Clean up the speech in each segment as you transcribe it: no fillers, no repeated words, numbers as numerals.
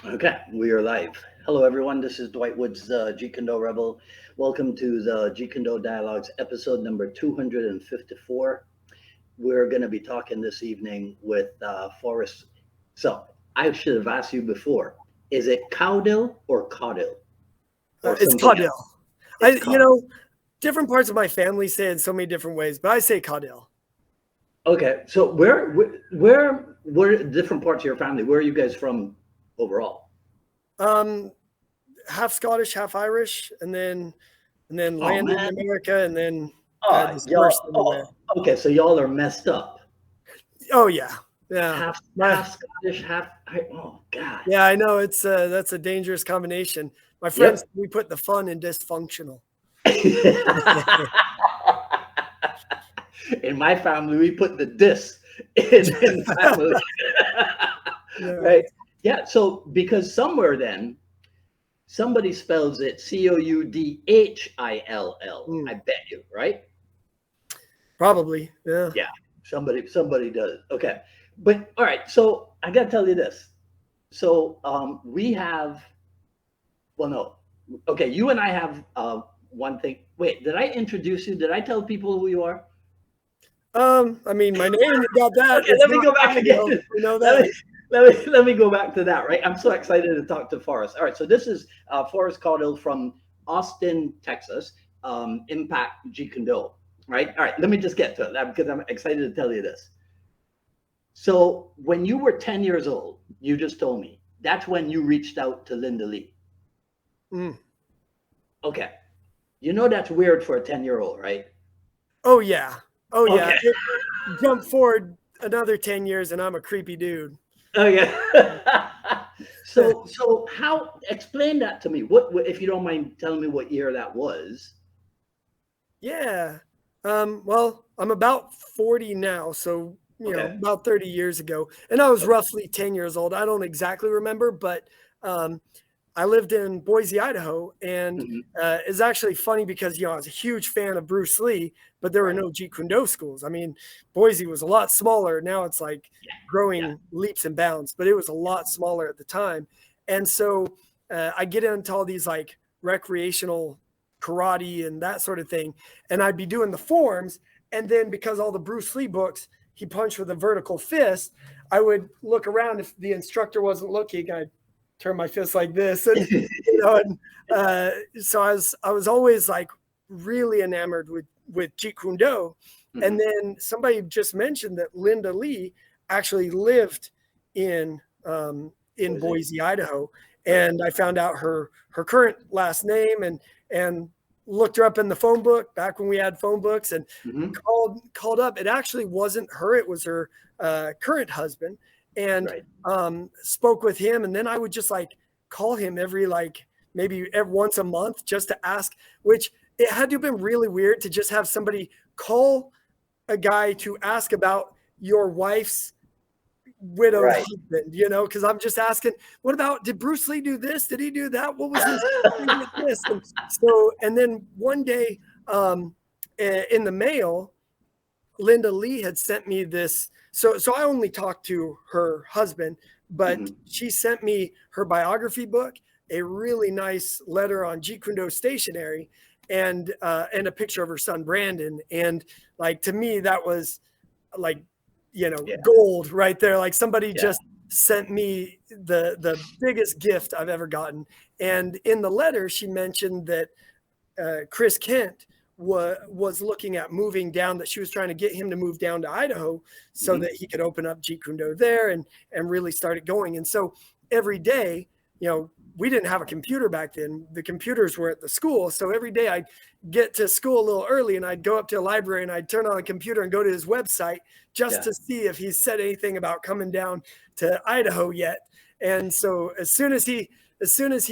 Okay, we are live. Hello, everyone. This is Dwight Woods, Jeet Kune Do Rebel. Welcome to the Jeet Kune Do Dialogues, episode number 254. We're going to be talking this evening with Forrest. So, I should have asked you before, is it Caudill or Caudill or It's something else? Caudill. I, It's you Caudill. know, different parts of my family say it in so many different ways, but I say Caudill. Okay, so where different parts of your family? Where are you guys from overall? Um, Half Scottish, half Irish, and then Oh landed in man, America, and then dispersed y'all. everywhere. Oh, okay, so y'all are messed up. Oh yeah, yeah. Half Scottish, half. Oh God. Yeah, I know that's a dangerous combination. My friends, Yep. we put the fun in dysfunctional. In my family, we put the dis in family. Yeah. Right? Yeah. So because somewhere then somebody spells it Coudhill. Mm, I bet you, right? probably. Yeah. Yeah. Somebody does. Okay. But all right. So I gotta tell you this. So we have. Well, no. Okay, you and I have one thing. Wait, did I introduce you? Did I tell people who you are? I mean, my name, you got that. Okay, It's let me not go back again. Caudill. We know Let that. me let me go back to that. Right, I'm so excited to talk to Forrest. All right, so this is Forrest Caudill from Austin, Texas. Impact Jeet Kune Do. Right. All right. Let me just get to it because I'm excited to tell you this. So when you were 10 years old, you just told me that's when you reached out to Linda Lee. Mm. Okay. You know that's weird for a 10-year-old, right? Oh yeah. Oh yeah. Okay. Jump forward another 10 years and I'm a creepy dude. Okay. So how explain that to me? What if you don't mind telling me what year that was? Yeah. Well, I'm about 40 now, so Okay. about 30 years ago. And I was Okay. roughly 10 years old. I don't exactly remember, but um, I lived in Boise, Idaho, and Hmm. it's actually funny because I was a huge fan of Bruce Lee, but there were Right. no Jeet Kune Do schools. I mean, Boise was a lot smaller. Now it's like Yeah. Yeah. growing leaps and bounds, but it was a lot smaller at the time. And so I get into all these like recreational karate and that sort of thing, and I'd be doing the forms, and then because all the Bruce Lee books, he punched with a vertical fist. I would look around if the instructor wasn't looking. I'd turn my fist like this, and and so I was always like really enamored with Jeet Kune Do. And Hmm. then somebody just mentioned that Linda Lee actually lived in in Boise. Boise, Idaho, Right. and I found out her current last name and looked her up in the phone book back when we had phone books and Hmm. called up. It actually wasn't her; it was her current husband, and Right. spoke with him. And then I would just like call him every like maybe every once a month just to ask. Which it had to have been really weird to just have somebody call a guy to ask about your wife's widowed Right. husband, because I'm just asking, what about, did Bruce Lee do this? Did he do that? What was his thing with this? And then one day in the mail, Linda Lee had sent me this. So I only talked to her husband, but Hmm. she sent me her biography book, a really nice letter on Jeet Kune Do stationery, and a picture of her son Brandon. And like to me, that was like Yeah. gold right there. Like somebody Yeah. just sent me the biggest gift I've ever gotten. And in the letter, she mentioned that Chris Kent was looking at moving down, that she was trying to get him to move down to Idaho so Hmm. that he could open up Jeet Kune Do there and really start it going. And so every day, we didn't have a computer back then. The computers were at the school. So every day I'd get to school a little early and I'd go up to a library and I'd turn on a computer and go to his website just Yeah. to see if he said anything about coming down to Idaho yet. And so as soon as he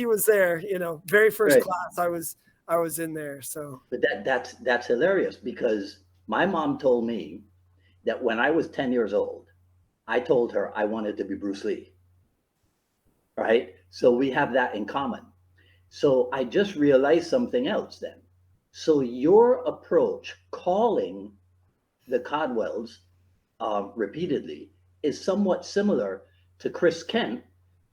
was there, very first Right. class, I was in there. So But that's hilarious because my mom told me that when I was 10 years old, I told her I wanted to be Bruce Lee. Right. So we have that in common. So I just realized something else then. So your approach, calling the Codwells repeatedly, is somewhat similar to Chris Kent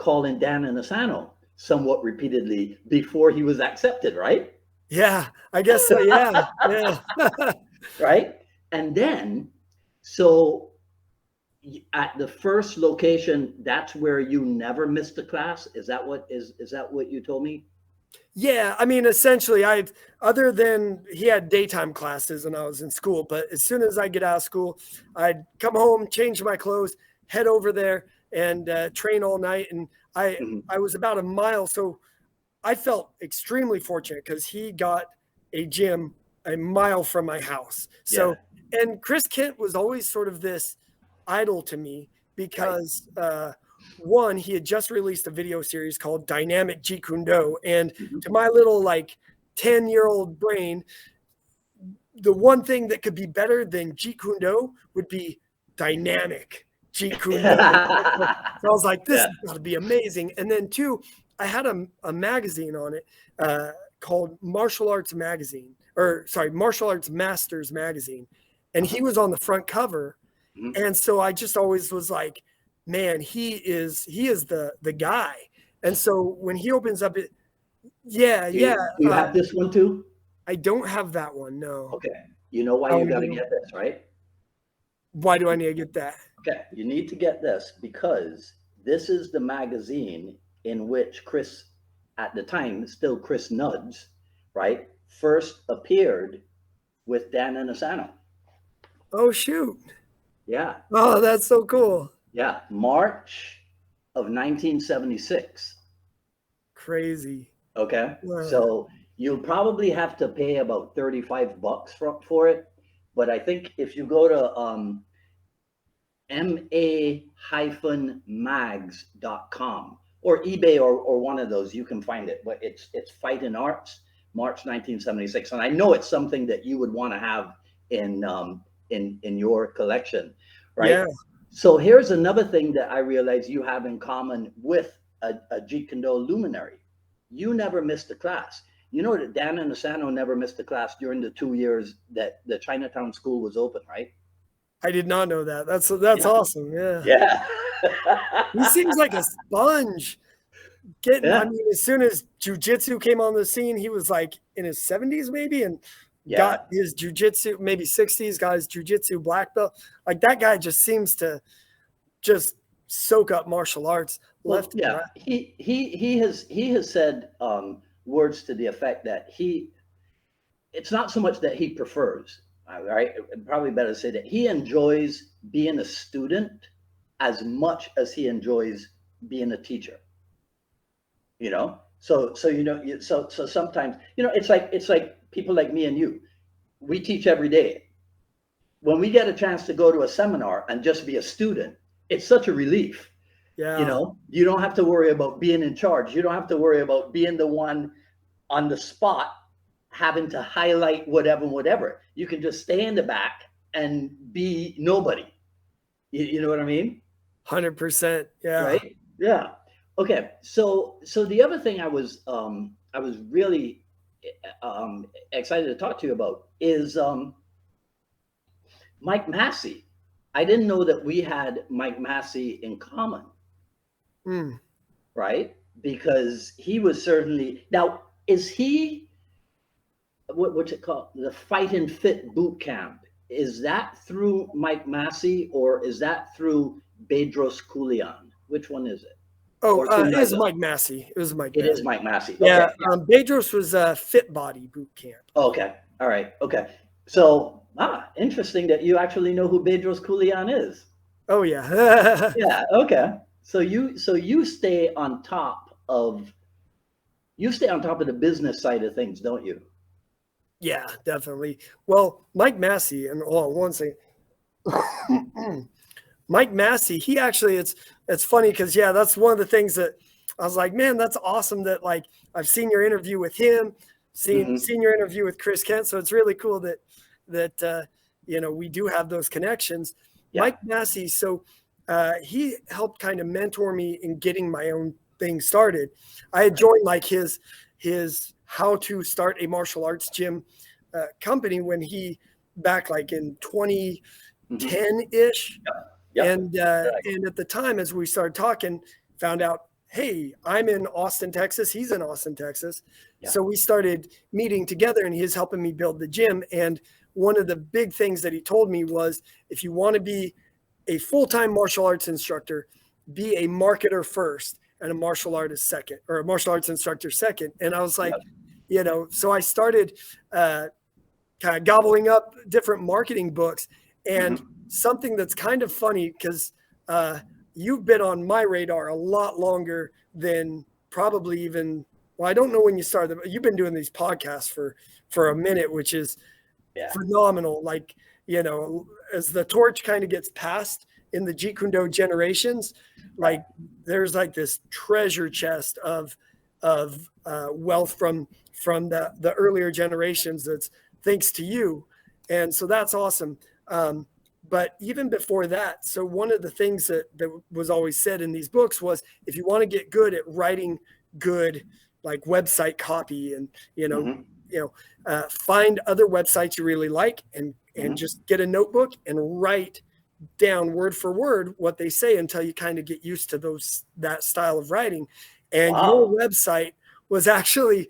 calling Dan Asano somewhat repeatedly before he was accepted, right? Yeah, I guess so. Yeah, yeah. Right. And then, so at the first location, that's where you never missed a class. Is that what you told me? Yeah, I mean, essentially, other than he had daytime classes when I was in school, but as soon as I get out of school, I'd come home, change my clothes, head over there, and train all night. And I was about a mile, so I felt extremely fortunate because he got a gym a mile from my house. So, and Chris Kent was always sort of this idol to me because one, he had just released a video series called Dynamic Jeet Kune Do, and to my little like 10-year-old brain, the one thing that could be better than Jeet Kune Do would be dynamic Jeet Kune Do. So I was like, this has got to be amazing. And then two, I had a magazine on it called Martial Arts Magazine, or sorry, Martial Arts Masters Magazine. And he was on the front cover. And so I just always was like, man, he is the guy. And so when he opens up it, You have this one too? I don't have that one, no. Okay. You know why you got to get this, right? Why do I need to get that? Okay. You need to get this because this is the magazine in which Chris, at the time, still Chris Nuds, right, first appeared with Dan Asano. Oh, shoot. Yeah. Oh, that's so cool. Yeah. March of 1976. Crazy. Okay. Wow. So you'll probably have to pay about $35 for it. But I think if you go to ma-mags.com or eBay or one of those, you can find it. But it's Fighting Arts, March 1976. And I know it's something that you would want to have in your collection, right? Yeah. So here's another thing that I realize you have in common with a Jeet Kune Do luminary. You never missed a class. You know that Dan Asano never missed a class during the 2 years that the Chinatown school was open, right? I did not know that. That's awesome. Yeah. Yeah. He seems like a sponge. I mean, as soon as jiu-jitsu came on the scene, he was like in his 70s maybe, and got his jiu-jitsu, maybe 60s, got his jiu-jitsu black belt. Like that guy just seems to just soak up martial arts left. Well, yeah, he has said words to the effect that it's not so much that he prefers, right? Probably better to say that he enjoys being a student as much as he enjoys being a teacher. You know, so sometimes, you know, it's like people like me and you, we teach every day. When we get a chance to go to a seminar and just be a student, it's such a relief. Yeah. You know, you don't have to worry about being in charge. You don't have to worry about being the one on the spot having to highlight whatever. You can just stay in the back and be nobody. You know what I mean? 100%. Yeah. Right? Yeah. Okay. So the other thing I was really excited to talk to you about is Mike Massey. I didn't know that we had Mike Massey in common. Right? Because he was certainly, now, is he, what's it called? The Fight and Fit boot camp. Is that through Mike Massey or is that through Bedros Keuilian? Which one is it? Oh, it is Mike Massey. It was Mike. It is Mike Massey. Yeah. Okay. Bedros was a Fit Body boot camp. Okay. All right. Okay. So, interesting that you actually know who Bedros Keuilian is. Oh yeah. Yeah. Okay. So you stay on top of the business side of things, don't you? Yeah, definitely. Well, Mike Massey, and hold on one second. Mike Massey, he actually, it's funny because that's one of the things that I was like, man, that's awesome that like I've seen your interview with him, seen your interview with Chris Kent. So it's really cool that you know, we do have those connections. Yeah. Mike Massey, so he helped kind of mentor me in getting my own thing started. I had joined like his how to start a martial arts gym company when he back like in 2010-ish. And at the time, as we started talking, found out hey, I'm in Austin, Texas. He's in Austin, Texas. Yeah. So we started meeting together, and he's helping me build the gym. And one of the big things that he told me was, if you want to be a full-time martial arts instructor, be a marketer first and a martial artist second, or a martial arts instructor second. And I was like, so I started kind of gobbling up different marketing books. And something that's kind of funny, because you've been on my radar a lot longer than probably even, well, I don't know when you started, but you've been doing these podcasts for a minute, which is phenomenal. Like, as the torch kind of gets passed in the Jeet Kune Do generations, like there's like this treasure chest of wealth from the earlier generations, that's thanks to you. And so that's awesome. But even before that, so one of the things that was always said in these books was, if you want to get good at writing good, like website copy, and find other websites you really like, and just get a notebook and write down word for word what they say until you kind of get used to that style of writing. And your website was actually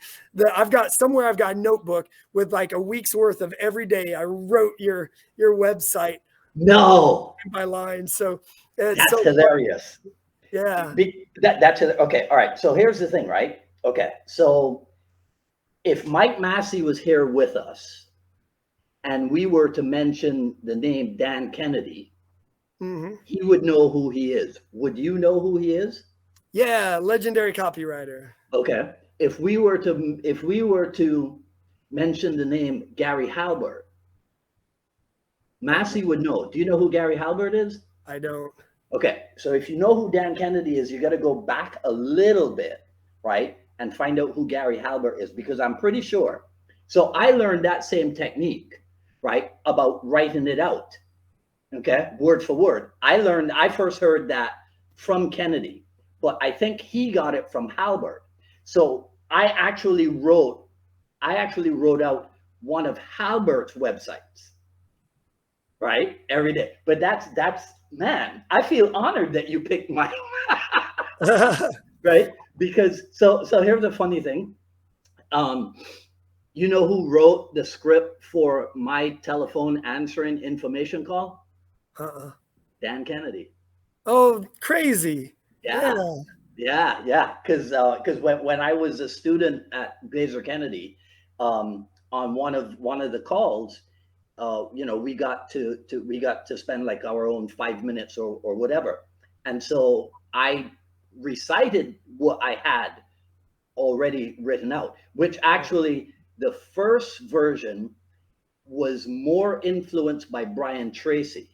I've got a notebook with like a week's worth of every day I wrote your website. No, by line. So that's so hilarious. Yeah. That's okay. All right. So here's the thing, right? Okay. So if Mike Massey was here with us and we were to mention the name Dan Kennedy, he would know who he is. Would you know who he is? Yeah, legendary copywriter. Okay. If we were to mention the name Gary Halbert, Massey would know. Do you know who Gary Halbert is? I don't. Okay. So if you know who Dan Kennedy is, you got to go back a little bit, right? And find out who Gary Halbert is, because I'm pretty sure. So I learned that same technique, right? About writing it out. Okay. Word for word. I first heard that from Kennedy, but I think he got it from Halbert. So I actually wrote out one of Halbert's websites, right? Every day. But that's man, I feel honored that you picked mine. Right? Because so here's the funny thing. You know who wrote the script for my telephone answering information call? Dan Kennedy. Oh, crazy. Yeah. Because when I was a student at Blazer Kennedy, on one of the calls, we got to spend like our own 5 minutes or whatever, and so I recited what I had already written out, which actually the first version was more influenced by Brian Tracy,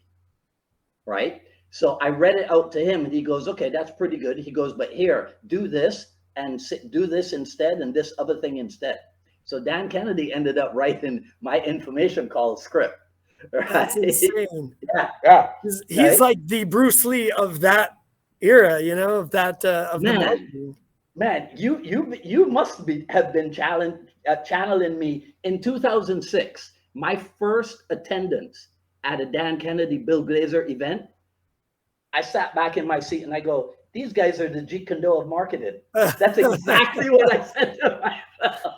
right? So I read it out to him, and he goes, okay, that's pretty good. He goes, but here, do this and do this instead, and this other thing instead. So Dan Kennedy ended up writing my information call script. Right? That's insane. Yeah. He's right? Like the Bruce Lee of that era, of that of man, the marketing. Man, you must have been channeling me in 2006. My first attendance at a Dan Kennedy Bill Glazer event. I sat back in my seat and I go, these guys are the Jeet Kune Do of marketing. That's exactly what I said to myself.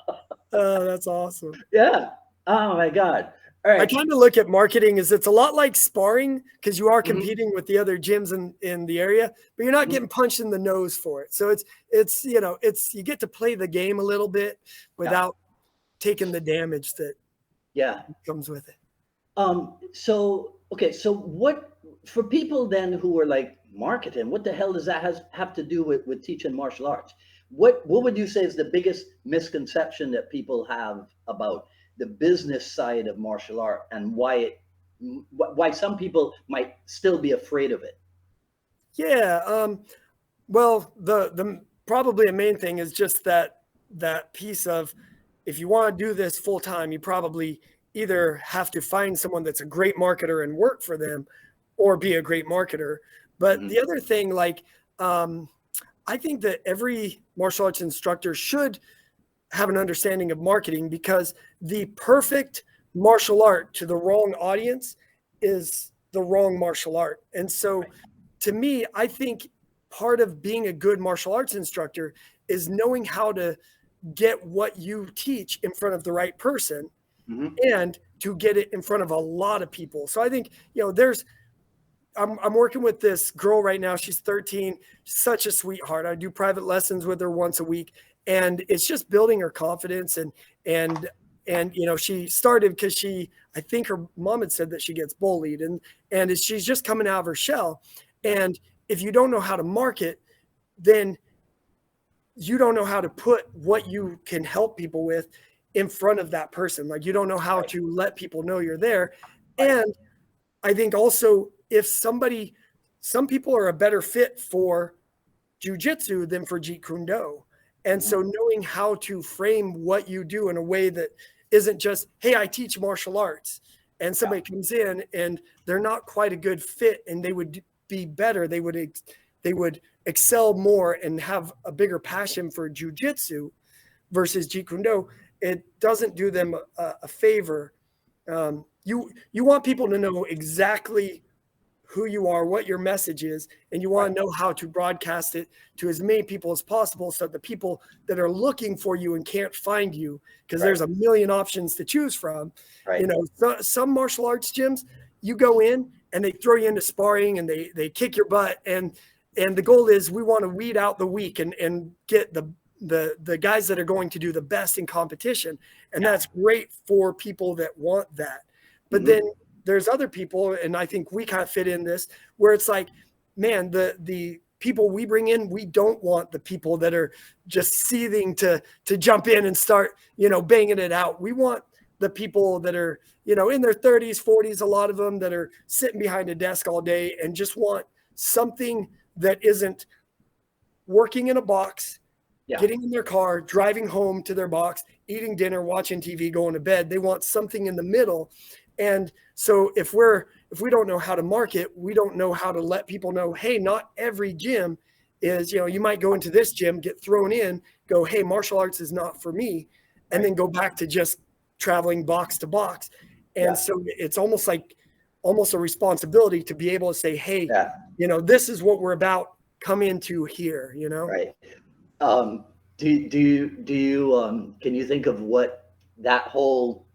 Oh, that's awesome. Yeah. Oh my God. All right. I kind of look at marketing as it's a lot like sparring, because you are competing with the other gyms in the area, but you're not getting punched in the nose for it. So it's you get to play the game a little bit without taking the damage that comes with it. So what, for people then who are like, marketing, what the hell does that have to do with teaching martial arts? What would you say is the biggest misconception that people have about the business side of martial art, and why some people might still be afraid of it? Yeah. Well, the probably a main thing is just that piece of, if you want to do this full time, you probably either have to find someone that's a great marketer and work for them, or be a great marketer. But the other thing, like, I think that every martial arts instructor should have an understanding of marketing, because the perfect martial art to the wrong audience is the wrong martial art. And so to me, I think part of being a good martial arts instructor is knowing how to get what you teach in front of the right person and to get it in front of a lot of people. So I think, I'm working with this girl right now. She's 13, such a sweetheart. I do private lessons with her once a week, and it's just building her confidence. And she started because I think her mom had said that she gets bullied, and she's just coming out of her shell. And if you don't know how to market, then you don't know how to put what you can help people with in front of that person. Like, you don't know how to let people know you're there. And I think also, if some people are a better fit for jujitsu than for Jeet Kune Do. And so knowing how to frame what you do in a way that isn't just, hey, I teach martial arts, and somebody comes in and they're not quite a good fit and they would be better. They would excel more and have a bigger passion for jujitsu versus Jeet Kune Do. It doesn't do them a favor. You want people to know exactly who you are, what your message is, and you want to know how to broadcast it to as many people as possible, so that the people that are looking for you and can't find you, because there's a million options to choose from. Some martial arts gyms, you go in and they throw you into sparring and they kick your butt, and the goal is we want to weed out the weak and get the guys that are going to do the best in competition. And that's great for people that want that. But then there's other people, and I think we kind of fit in this, where it's like, man, the people we bring in, we don't want the people that are just seething to jump in and start, banging it out. We want the people that are, in their 30s, 40s, a lot of them that are sitting behind a desk all day and just want something that isn't working in a box, getting in their car, driving home to their box, eating dinner, watching TV, going to bed. They want something in the middle. And so if we don't know how to market, we don't know how to let people know, hey, not every gym is, you might go into this gym, get thrown in, go, hey, martial arts is not for me, and then go back to just traveling box to box. And so it's almost a responsibility to be able to say, hey, this is what we're about. Come into here, Right. Do you can you think of what that whole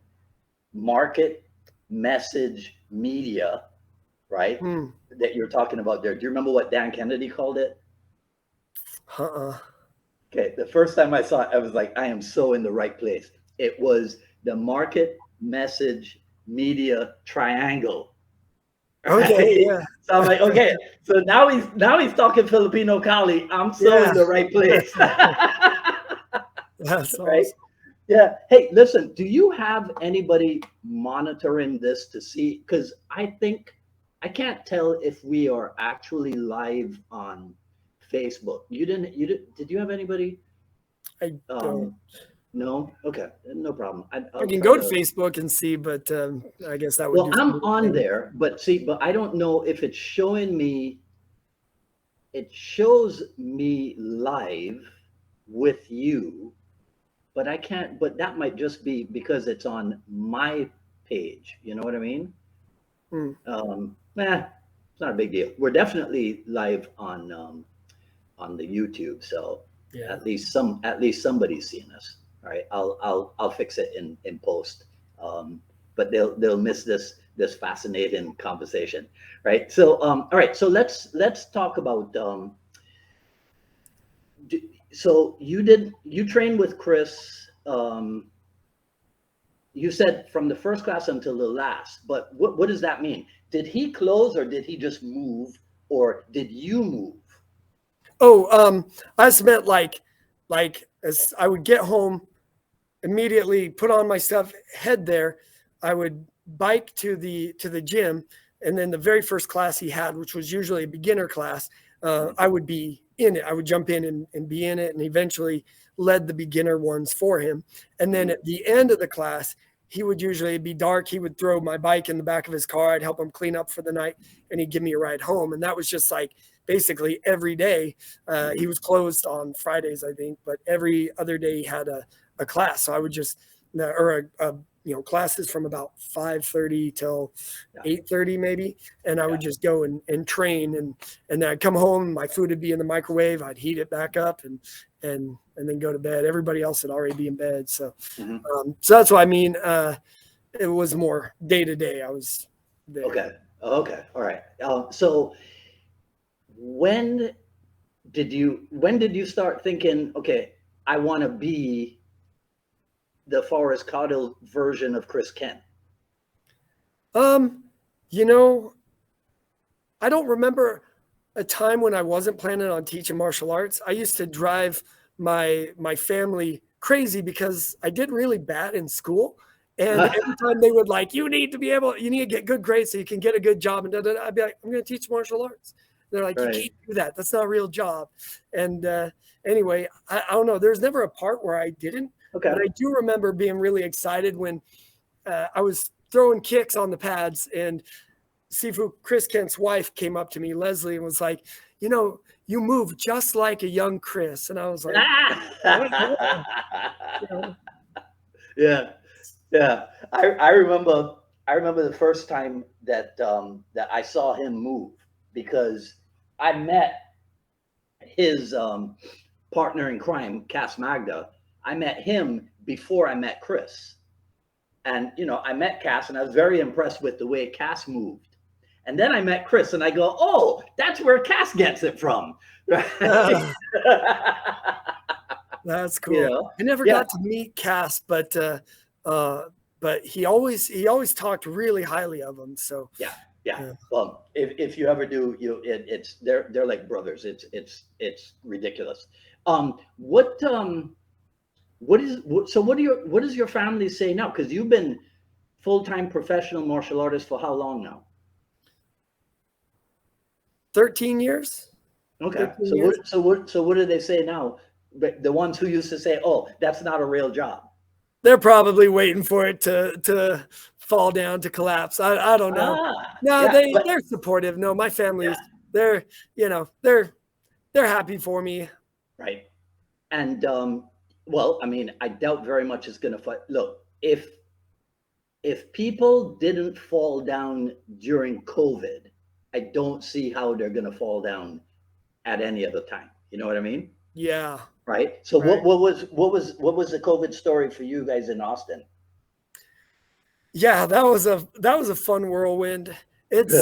market message media, right, that you're talking about there? Do you remember what Dan Kennedy called it? Okay, the first time I saw it, I was like, I am so in the right place. It was the market message media triangle. Okay, So I'm like, okay, so now he's talking Filipino Kali. I'm so in the right place. That's right? awesome. Yeah. Hey, listen, do you have anybody monitoring this to see? Because I can't tell if we are actually live on Facebook. Did you have anybody? I don't. No? Okay. No problem. I can go to Facebook and see, but I guess that would. Well, I'm on there, but I don't know if it's showing me. It shows me live with you, but I can't. But that might just be because it's on my page. You know what I mean? It's not a big deal. We're definitely live on the YouTube, so at least somebody's seeing us. All right, I'll fix it in post, but they'll miss this fascinating conversation, right? So all right, so let's talk about. So you trained with Chris. You said from the first class until the last, but what does that mean? Did he close, or did he just move, or did you move? Oh, I just meant like as I would get home, immediately put on my stuff, head there. I would bike to the gym, and then the very first class he had, which was usually a beginner class, I would be in it. I would jump in and be in it, and eventually led the beginner ones for him. And then at the end of the class, he would usually be dark. He would throw my bike in the back of his car. I'd help him clean up for the night, and he'd give me a ride home. And that was just like basically every day. He was closed on Fridays, I think, but every other day he had a class. So I would just, or classes from about 5:30 till Yeah. 8:30 maybe. And I would Yeah. just go and train, and then I'd come home, my food would be in the microwave. I'd heat it back up and then go to bed. Everybody else would already be in bed. So, so that's what I mean. It was more day to day. I was there. Okay. All right. So when did you start thinking, okay, I want to be the Forrest Caudill version of Chris Kent? I don't remember a time when I wasn't planning on teaching martial arts. I used to drive my family crazy because I did really bad in school. And every time they would you need to get good grades so you can get a good job. And I'd be like, I'm going to teach martial arts. They're like, Right. You can't do that. That's not a real job. And anyway, I don't know. There's never a part where I didn't. Okay. But I do remember being really excited when I was throwing kicks on the pads, and Sifu Chris Kent's wife came up to me, Leslie, and was like, you move just like a young Chris. And I was like, Yeah. I remember the first time that I saw him move, because I met his partner in crime, Cass Magda. I met him before I met Chris. And I met Cass, and I was very impressed with the way Cass moved. And then I met Chris, and I go, oh, that's where Cass gets it from. That's cool. I never got to meet Cass, but he always talked really highly of him. So yeah. Well, if you ever do, they're like brothers. It's ridiculous. What does your family say now? Because you've been full-time professional martial artist for how long now? 13 years. Okay. So what do they say now? The ones who used to say, "Oh, that's not a real job." They're probably waiting for it to fall down, to collapse. I don't know. They're supportive. No, my family, they're happy for me. Right. And well, I mean, I doubt very much it's going to fight. Look, if people didn't fall down during COVID, I don't see how they're going to fall down at any other time. You know what I mean? Yeah. Right. So right. What was the COVID story for you guys in Austin? Yeah, that was a fun whirlwind. It's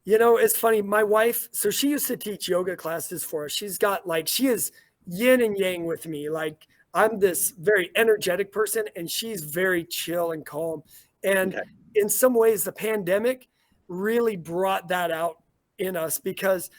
it's funny. My wife, so she used to teach yoga classes for us. She's got she is yin and yang with me. Like, I'm this very energetic person, and she's very chill and calm. And in some ways, the pandemic really brought that out in us, because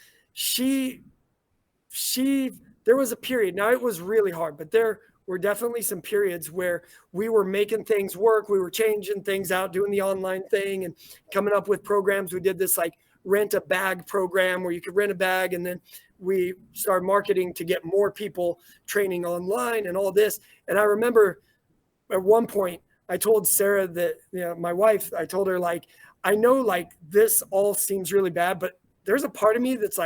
there was a period. Now, it was really hard, but there were definitely some periods where we were making things work. We were changing things out, doing the online thing and coming up with programs. We did this rent a bag program where you could rent a bag, and then we started marketing to get more people training online and all this. And I remember at one point I told Sarah that, my wife, I told her, I know this all seems really bad, but there's a part of me that's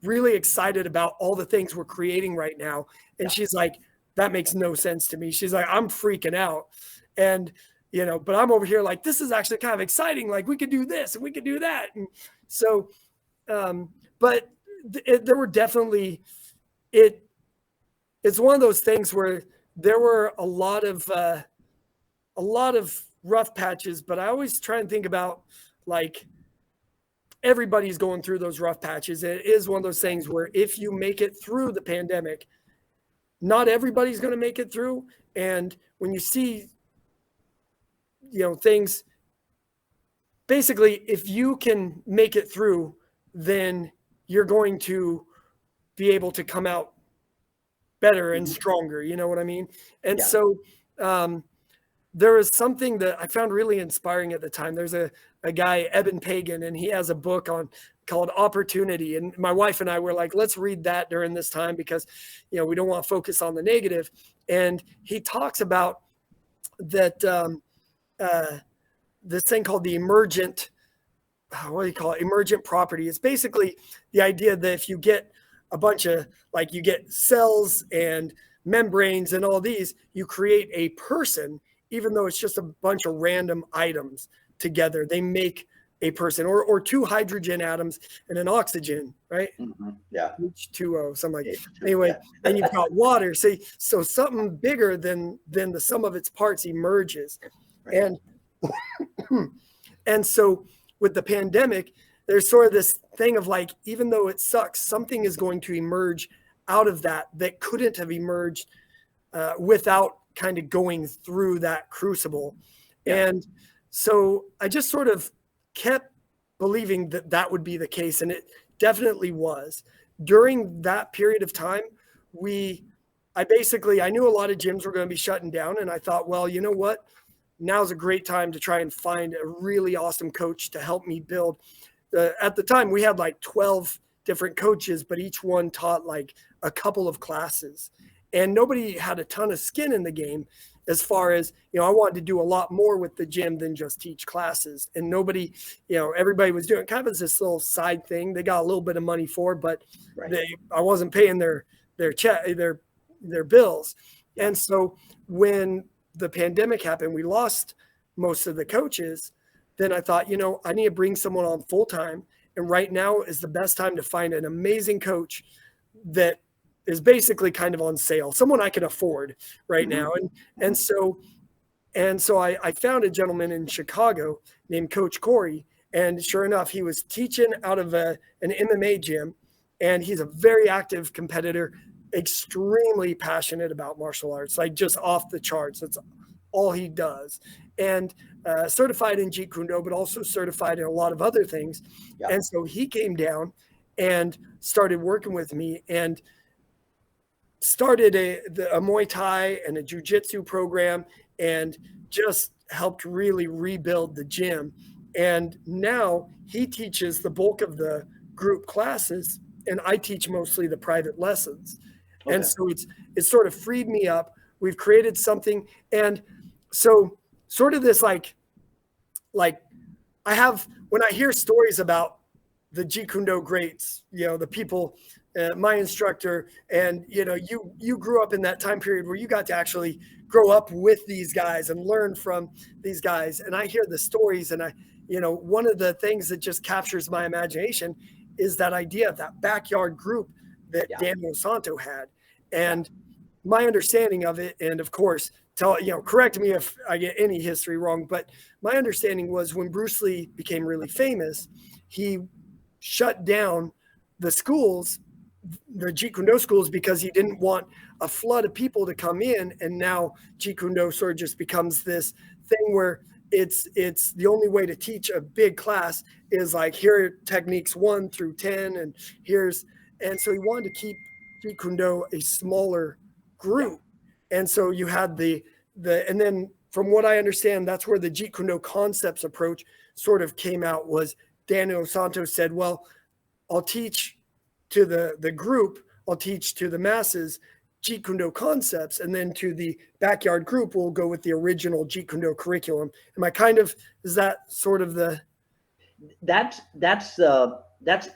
really excited about all the things we're creating right now. And she's like, that makes no sense to me. She's like, I'm freaking out. And, but I'm over here this is actually kind of exciting. We could do this and we could do that. And so, but there were definitely, it's one of those things where there were a lot of rough patches, but I always try and think about everybody's going through those rough patches. It is one of those things where if you make it through the pandemic, not everybody's going to make it through. And when you see, things, basically, if you can make it through, then you're going to be able to come out better and stronger. You know what I mean? And so there was something that I found really inspiring at the time. There's a guy, Eben Pagan, and he has a book called Opportunity. And my wife and I were like, let's read that during this time, because, we don't want to focus on the negative. And he talks about that, this thing called the emergent, what do you call it? Emergent property. It's basically the idea that if you get a bunch of, you get cells and membranes and all these, you create a person even though it's just a bunch of random items together, they make a person, or two hydrogen atoms and an oxygen, right? Yeah. H2O, something like that. H2O, Anyway, yeah. and you've got water. So something bigger than the sum of its parts emerges. Right. And so with the pandemic, there's sort of this thing of like, even though it sucks, something is going to emerge out of that couldn't have emerged without kind of going through that crucible. Yeah. And so I just sort of kept believing that would be the case. And it definitely was. During that period of time, I knew a lot of gyms were going to be shutting down. And I thought, well, you know what? Now's a great time to try and find a really awesome coach to help me build. At the time, we had like 12 different coaches, but each one taught like a couple of classes. And nobody had a ton of skin in the game as far as, I wanted to do a lot more with the gym than just teach classes. And nobody, everybody was doing kind of as this little side thing. They got a little bit of money for, but I wasn't paying their bills. And so when the pandemic happened, we lost most of the coaches. Then I thought, I need to bring someone on full time. And right now is the best time to find an amazing coach that is basically kind of on sale, someone I can afford right now. And so I found a gentleman in Chicago named Coach Corey. And sure enough, he was teaching out of an MMA gym. And he's a very active competitor, extremely passionate about martial arts, like just off the charts. That's all he does. And certified in Jeet Kune Do, but also certified in a lot of other things. Yeah. And so he came down and started working with me and started a Muay Thai and a Jiu-Jitsu program and just helped really rebuild the gym. And now he teaches the bulk of the group classes and I teach mostly the private lessons. Okay. And so it's sort of freed me up. We've created something. And so sort of this like I have, when I hear stories about the Jeet Kune Do greats, the people, my instructor, and you grew up in that time period where you got to actually grow up with these guys and learn from these guys. And I hear the stories, and one of the things that just captures my imagination is that idea of that backyard group that Daniel Santo had. And my understanding of it, and of course, correct me if I get any history wrong, but my understanding was when Bruce Lee became really famous, he shut down the schools, the Jeet Kune Do schools, because he didn't want a flood of people to come in. And now Jeet Kune Do sort of just becomes this thing where it's the only way to teach a big class is like, here are techniques 1 through 10, and so he wanted to keep Jeet Kune Do a smaller group. And so you had and then from what I understand, that's where the Jeet Kune Do concepts approach sort of came out. Was Daniel Santos said, well, I'll teach to the group, I'll teach to the masses Jeet Kune Do concepts, and then to the backyard group, we'll go with the original Jeet Kune Do curriculum. Is that sort of the? That's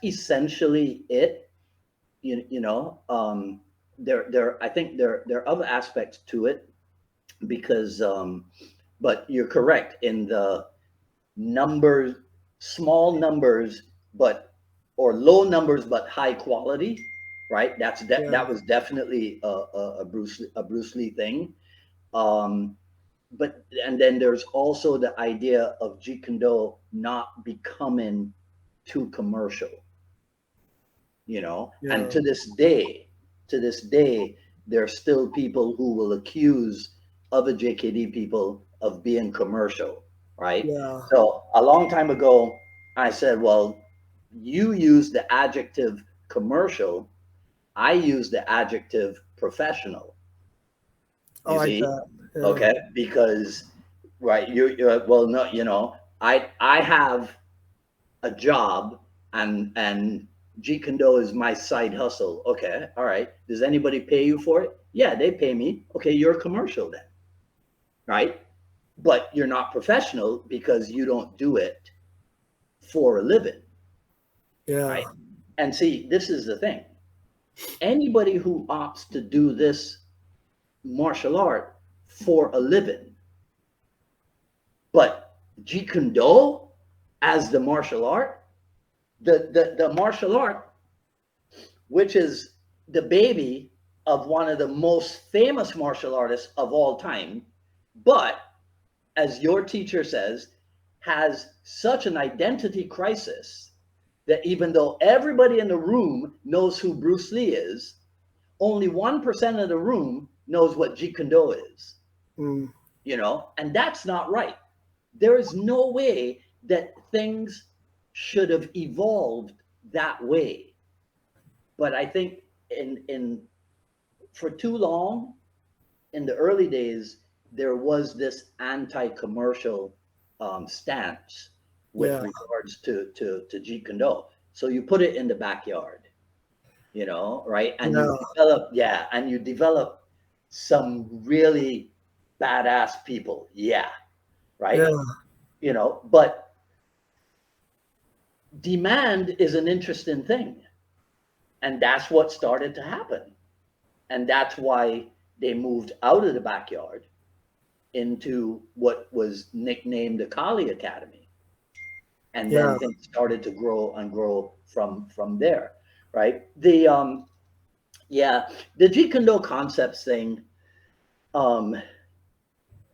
essentially it. I think there are other aspects to it, because but you're correct in the numbers, small numbers, or low numbers but high quality, right? That was definitely a Bruce Lee thing. But and then there's also the idea of Jeet Kune Do not becoming too commercial, and to this day, there are still people who will accuse other JKD people of being commercial, right? Yeah. So a long time ago, I said, well, you use the adjective commercial, I use the adjective professional. You see? That. Yeah. Okay, because you're well, no, I have a job and Jeet Kune Do is my side hustle. Okay, all right. Does anybody pay you for it? Yeah, they pay me. Okay, you're a commercial then, right? But you're not professional because you don't do it for a living. Yeah. Right? And see, this is the thing. Anybody who opts to do this martial art for a living But Jeet Kune Do as the martial art, the martial art, which is the baby of one of the most famous martial artists of all time, but as your teacher says, has such an identity crisis that even though everybody in the room knows who Bruce Lee is, only 1% of the room knows what Jeet Kune Do is. Mm. You know, and that's not right. There is no way that things should have evolved that way. But I think in for too long in the early days there was this anti-commercial stance with Yeah. regards to Jeet Kune Do. So you put it in the backyard, you know, right? And Yeah. you develop, yeah, and you develop some really badass people, yeah, right? Yeah. You know, but demand is an interesting thing, and that's what started to happen, and that's why they moved out of the backyard into what was nicknamed the Kali Academy, and Yeah. then things started to grow and grow from there, right? The yeah, the Jeet Kune Do concepts thing. Um,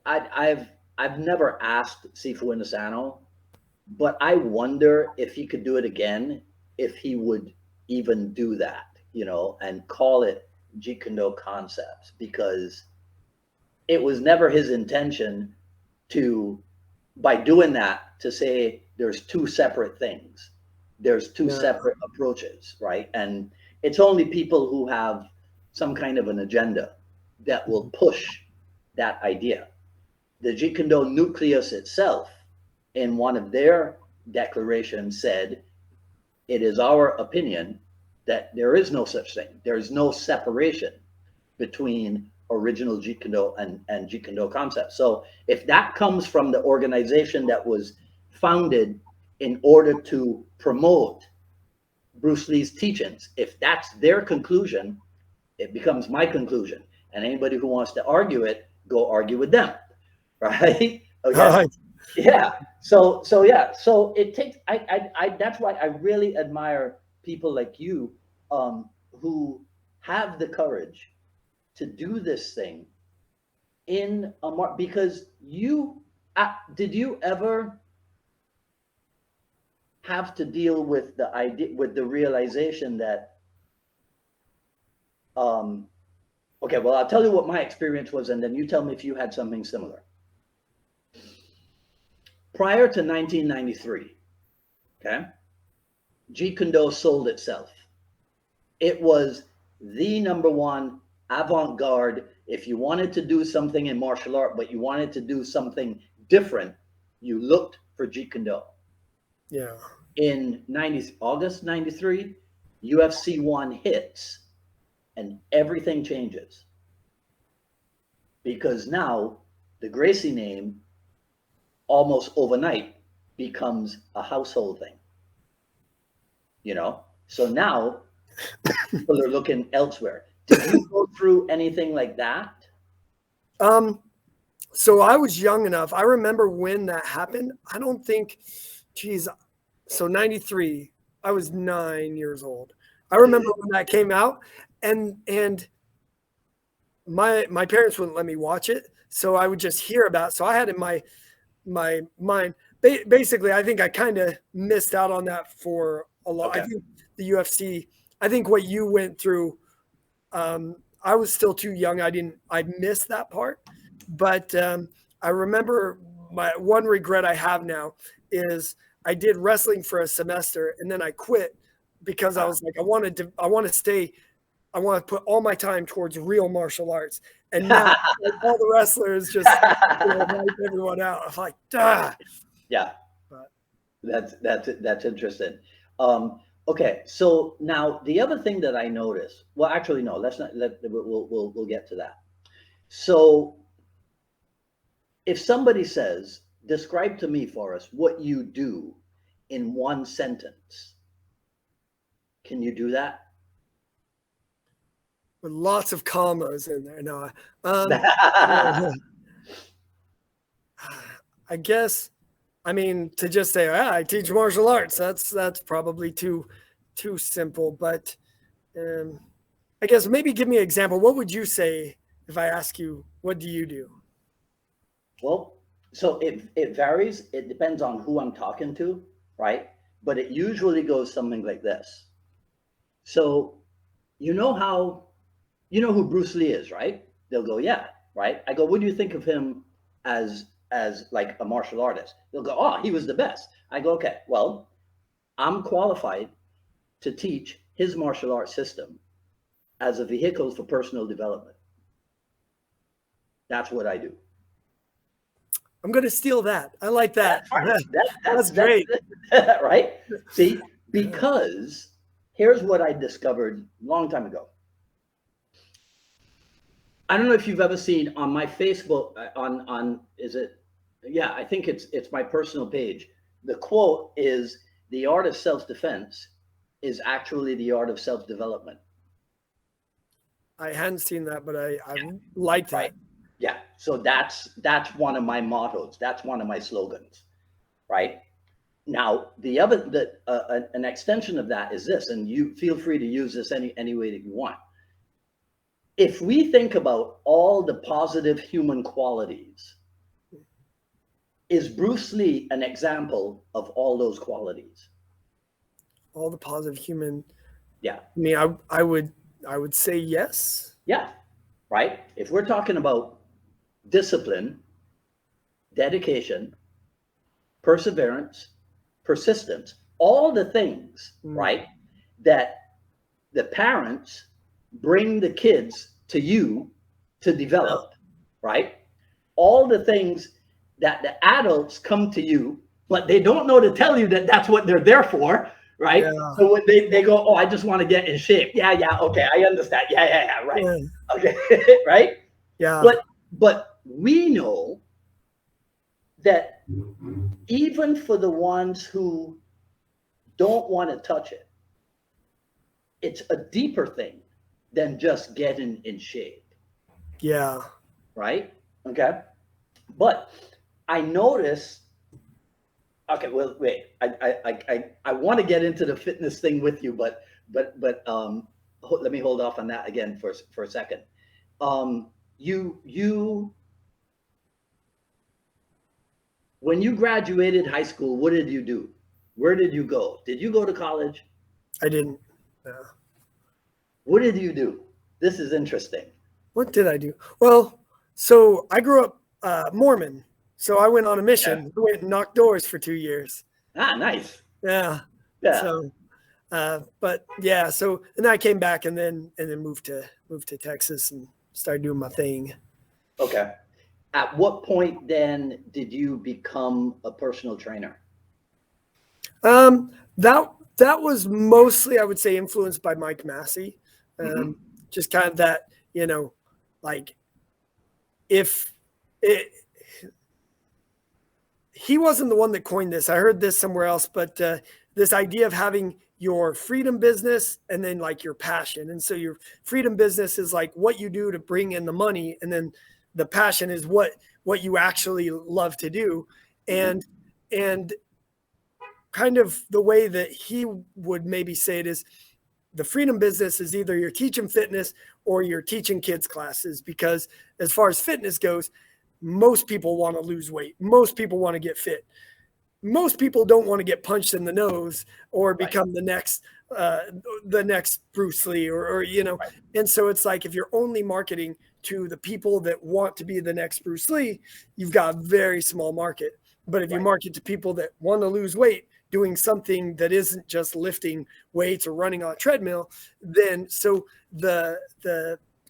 I've never asked Sifu Inasano, but I wonder if he could do it again, if he would even do that, you know, and call it Jeet Kune Do concepts, because it was never his intention to, by doing that, to say there's two separate things, there's two Yeah. separate approaches, right? And it's only people who have some kind of an agenda that will push that idea. The Jeet Kune Do nucleus itself, in one of their declarations, said, "It is our opinion that there is no such thing. There is no separation between original Jeet Kune Do and Jeet Kune Do concepts." So if that comes from the organization that was founded in order to promote Bruce Lee's teachings, if that's their conclusion, it becomes my conclusion. And anybody who wants to argue it, go argue with them, right? Okay. Right. Yeah. So yeah. So it takes. I. That's why I really admire people like you, who have the courage to do this thing in a because you. Did you ever have to deal with the idea, with the realization that? Okay. Well, I'll tell you what my experience was, and then you tell me if you had something similar. Prior to 1993, okay, Jeet Kune Do sold itself. It was the number one avant-garde. If you wanted to do something in martial art, but you wanted to do something different, you looked for Jeet Kune Do. Yeah. In August 93, UFC 1 hits and everything changes. Because now the Gracie name almost overnight becomes a household thing. You know? So now people are looking elsewhere. Did you go through anything like that? So I was young enough. I remember when that happened. I don't think, geez, so 93, I was 9 years old. I remember when that came out, and my parents wouldn't let me watch it, so I would just hear about it. So I had in my mind, basically, I think I kind of missed out on that for a lot. Okay. I think the UFC, I think what you went through, I was still too young. I missed that part. But I remember my one regret I have now is I did wrestling for a semester and then I quit because I was like, I want to put all my time towards real martial arts. And now all the wrestlers just wipe everyone out. I'm like, Yeah, but that's interesting. Okay, so now the other thing that I noticed, well, actually, no, let's not. We'll get to that. So, if somebody says, "Describe to me, Forrest, what you do in one sentence," can you do that? with lots of commas in there. No, I guess, I mean, to just say, I teach martial arts, that's probably too simple. But I guess maybe give me an example. What would you say if I ask you, what do you do? Well, so it varies. It depends on who I'm talking to, right? But it usually goes something like this. So you know how you know who Bruce Lee is, right? They'll go, yeah, right? I go, what do you think of him as like a martial artist? They'll go, oh, he was the best. I go, okay, well, I'm qualified to teach his martial arts system as a vehicle for personal development. That's what I do. I'm going to steal that. I like that. That's great. Right? See, because here's what I discovered a long time ago. I don't know if you've ever seen on my Facebook on is it? Yeah, I think it's my personal page. The quote is the art of self-defense is actually the art of self-development. I hadn't seen that, but I like that. Right. Yeah. So that's one of my mottos. That's one of my slogans. Right. Now, an extension of that is this, and you feel free to use this any way that you want. If we think about all the positive human qualities, is Bruce Lee an example of all those qualities? All the positive human. Yeah. I mean, I would say yes. Yeah. Right. If we're talking about discipline, dedication, perseverance, persistence, all the things, right, that the parents bring the kids to you to develop, right? All the things that the adults come to you, but they don't know to tell you that that's what they're there for, right? Yeah. So when they go, oh, I just want to get in shape. Yeah, okay, I understand. Yeah, right. Yeah. Okay, right? Yeah. But we know that even for the ones who don't want to touch it, it's a deeper thing than just getting in shape. Yeah. Right? Okay. But I noticed, okay, well, wait, I want to get into the fitness thing with you, but let me hold off on that again for a second. When you graduated high school, what did you do? Where did you go? Did you go to college? I didn't. What did you do? This is interesting. What did I do? Well, so I grew up Mormon. So I went on a mission. Yeah. I went and knocked doors for 2 years. Ah, nice. Yeah. So, but yeah. So and then I came back and then moved to Texas and started doing my thing. Okay. At what point then did you become a personal trainer? That was mostly, I would say, influenced by Mike Massey. Just kind of that, like he wasn't the one that coined this. I heard this somewhere else, but this idea of having your freedom business and then like your passion. And so your freedom business is like what you do to bring in the money. And then the passion is what you actually love to do. And kind of the way that he would maybe say it is the freedom business is either you're teaching fitness or you're teaching kids classes, because as far as fitness goes, most people want to lose weight. Most people want to get fit. Most people don't want to get punched in the nose or become the next Bruce Lee or Right. And so it's like, if you're only marketing to the people that want to be the next Bruce Lee, you've got a very small market. But if you market to people that want to lose weight, doing something that isn't just lifting weights or running on a treadmill, then so the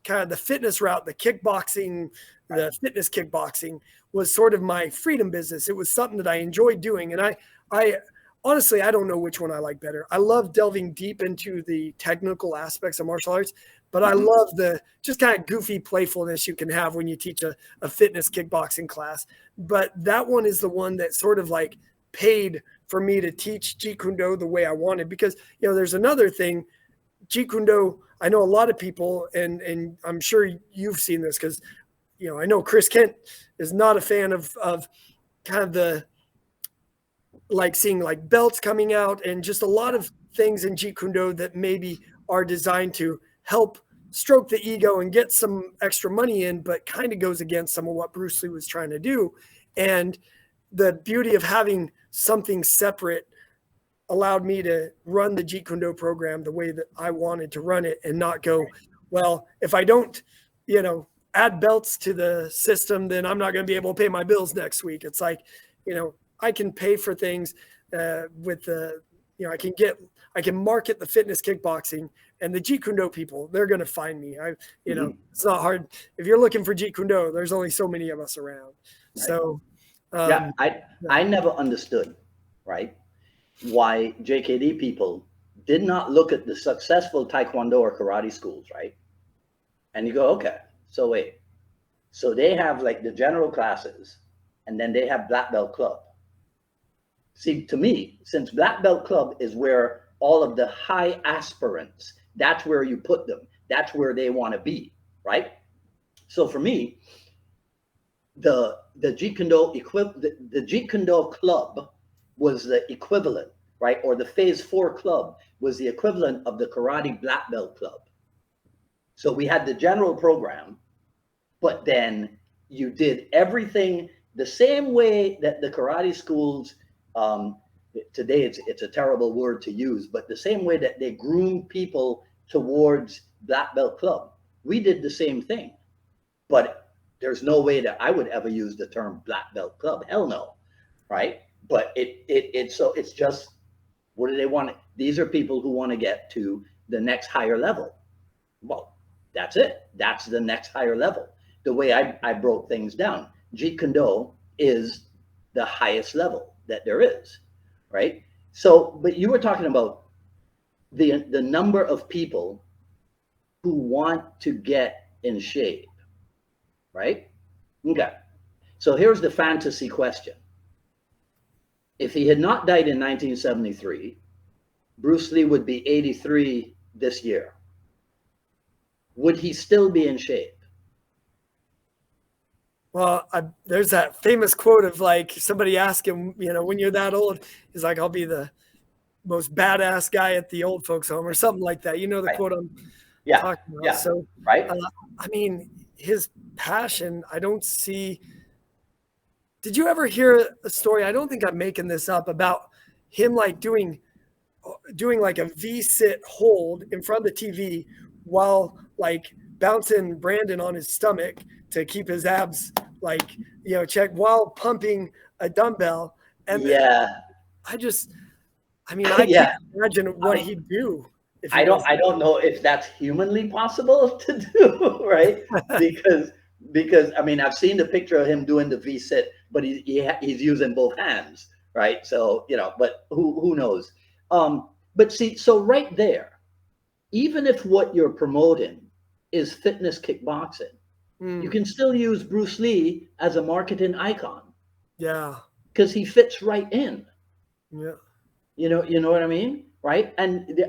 kind of the fitness route, the kickboxing, the fitness kickboxing was sort of my freedom business. It was something that I enjoyed doing. And I honestly, I don't know which one I like better. I love delving deep into the technical aspects of martial arts, but I love the just kind of goofy playfulness you can have when you teach a fitness kickboxing class. But that one is the one that sort of like paid for me to teach Jeet Kune Do the way I wanted, because, there's another thing. Jeet Kune Do, I know a lot of people, and I'm sure you've seen this because, I know Chris Kent is not a fan of kind of the, like seeing like belts coming out and just a lot of things in Jeet Kune Do that maybe are designed to help stroke the ego and get some extra money in, but kind of goes against some of what Bruce Lee was trying to do. And the beauty of having something separate allowed me to run the Jeet Kune Do program the way that I wanted to run it and not go, well, if I don't, add belts to the system, then I'm not going to be able to pay my bills next week. It's like, I can pay for things with the, I can market the fitness kickboxing, and the Jeet Kune Do people, they're going to find me. It's not hard. If you're looking for Jeet Kune Do, there's only so many of us around. Right. So, I never understood, right, why JKD people did not look at the successful Taekwondo or karate schools, right? And you go, okay, so wait. So they have like the general classes, and then they have Black Belt Club. See, to me, since Black Belt Club is where all of the high aspirants, that's where you put them. That's where they want to be, right? So for me, the Jeet Kune Do the Jeet Kune Do Club was the equivalent, right? Or the Phase 4 Club was the equivalent of the Karate Black Belt Club. So we had the general program, but then you did everything the same way that the karate schools, today it's a terrible word to use, but the same way that they groom people towards Black Belt Club, we did the same thing. But there's no way that I would ever use the term Black Belt Club. Hell no, right? But it's just, what do they want? These are people who want to get to the next higher level. Well, that's it. That's the next higher level. The way I broke things down, Jeet Kune Do is the highest level that there is, right? So, but you were talking about the number of people who want to get in shape, right? Okay. So here's the fantasy question. If he had not died in 1973, Bruce Lee would be 83 this year. Would he still be in shape? Well, there's that famous quote of like somebody asked him, when you're that old, he's like, I'll be the most badass guy at the old folks home or something like that. The right. Quote I'm talking about. Yeah. So, right. I mean, his passion, I don't see. Did you ever hear a story? I don't think I'm making this up, about him like doing like a V-sit hold in front of the TV while like bouncing Brandon on his stomach to keep his abs like, check, while pumping a dumbbell. And I can't imagine what he'd do. I don't know if that's humanly possible to do, right? because I mean, I've seen the picture of him doing the V-sit, but he's using both hands, right? So, but who knows? But see, so right there, even if what you're promoting is fitness kickboxing, you can still use Bruce Lee as a marketing icon. Yeah. Because he fits right in. Yeah. You know what I mean? Right? And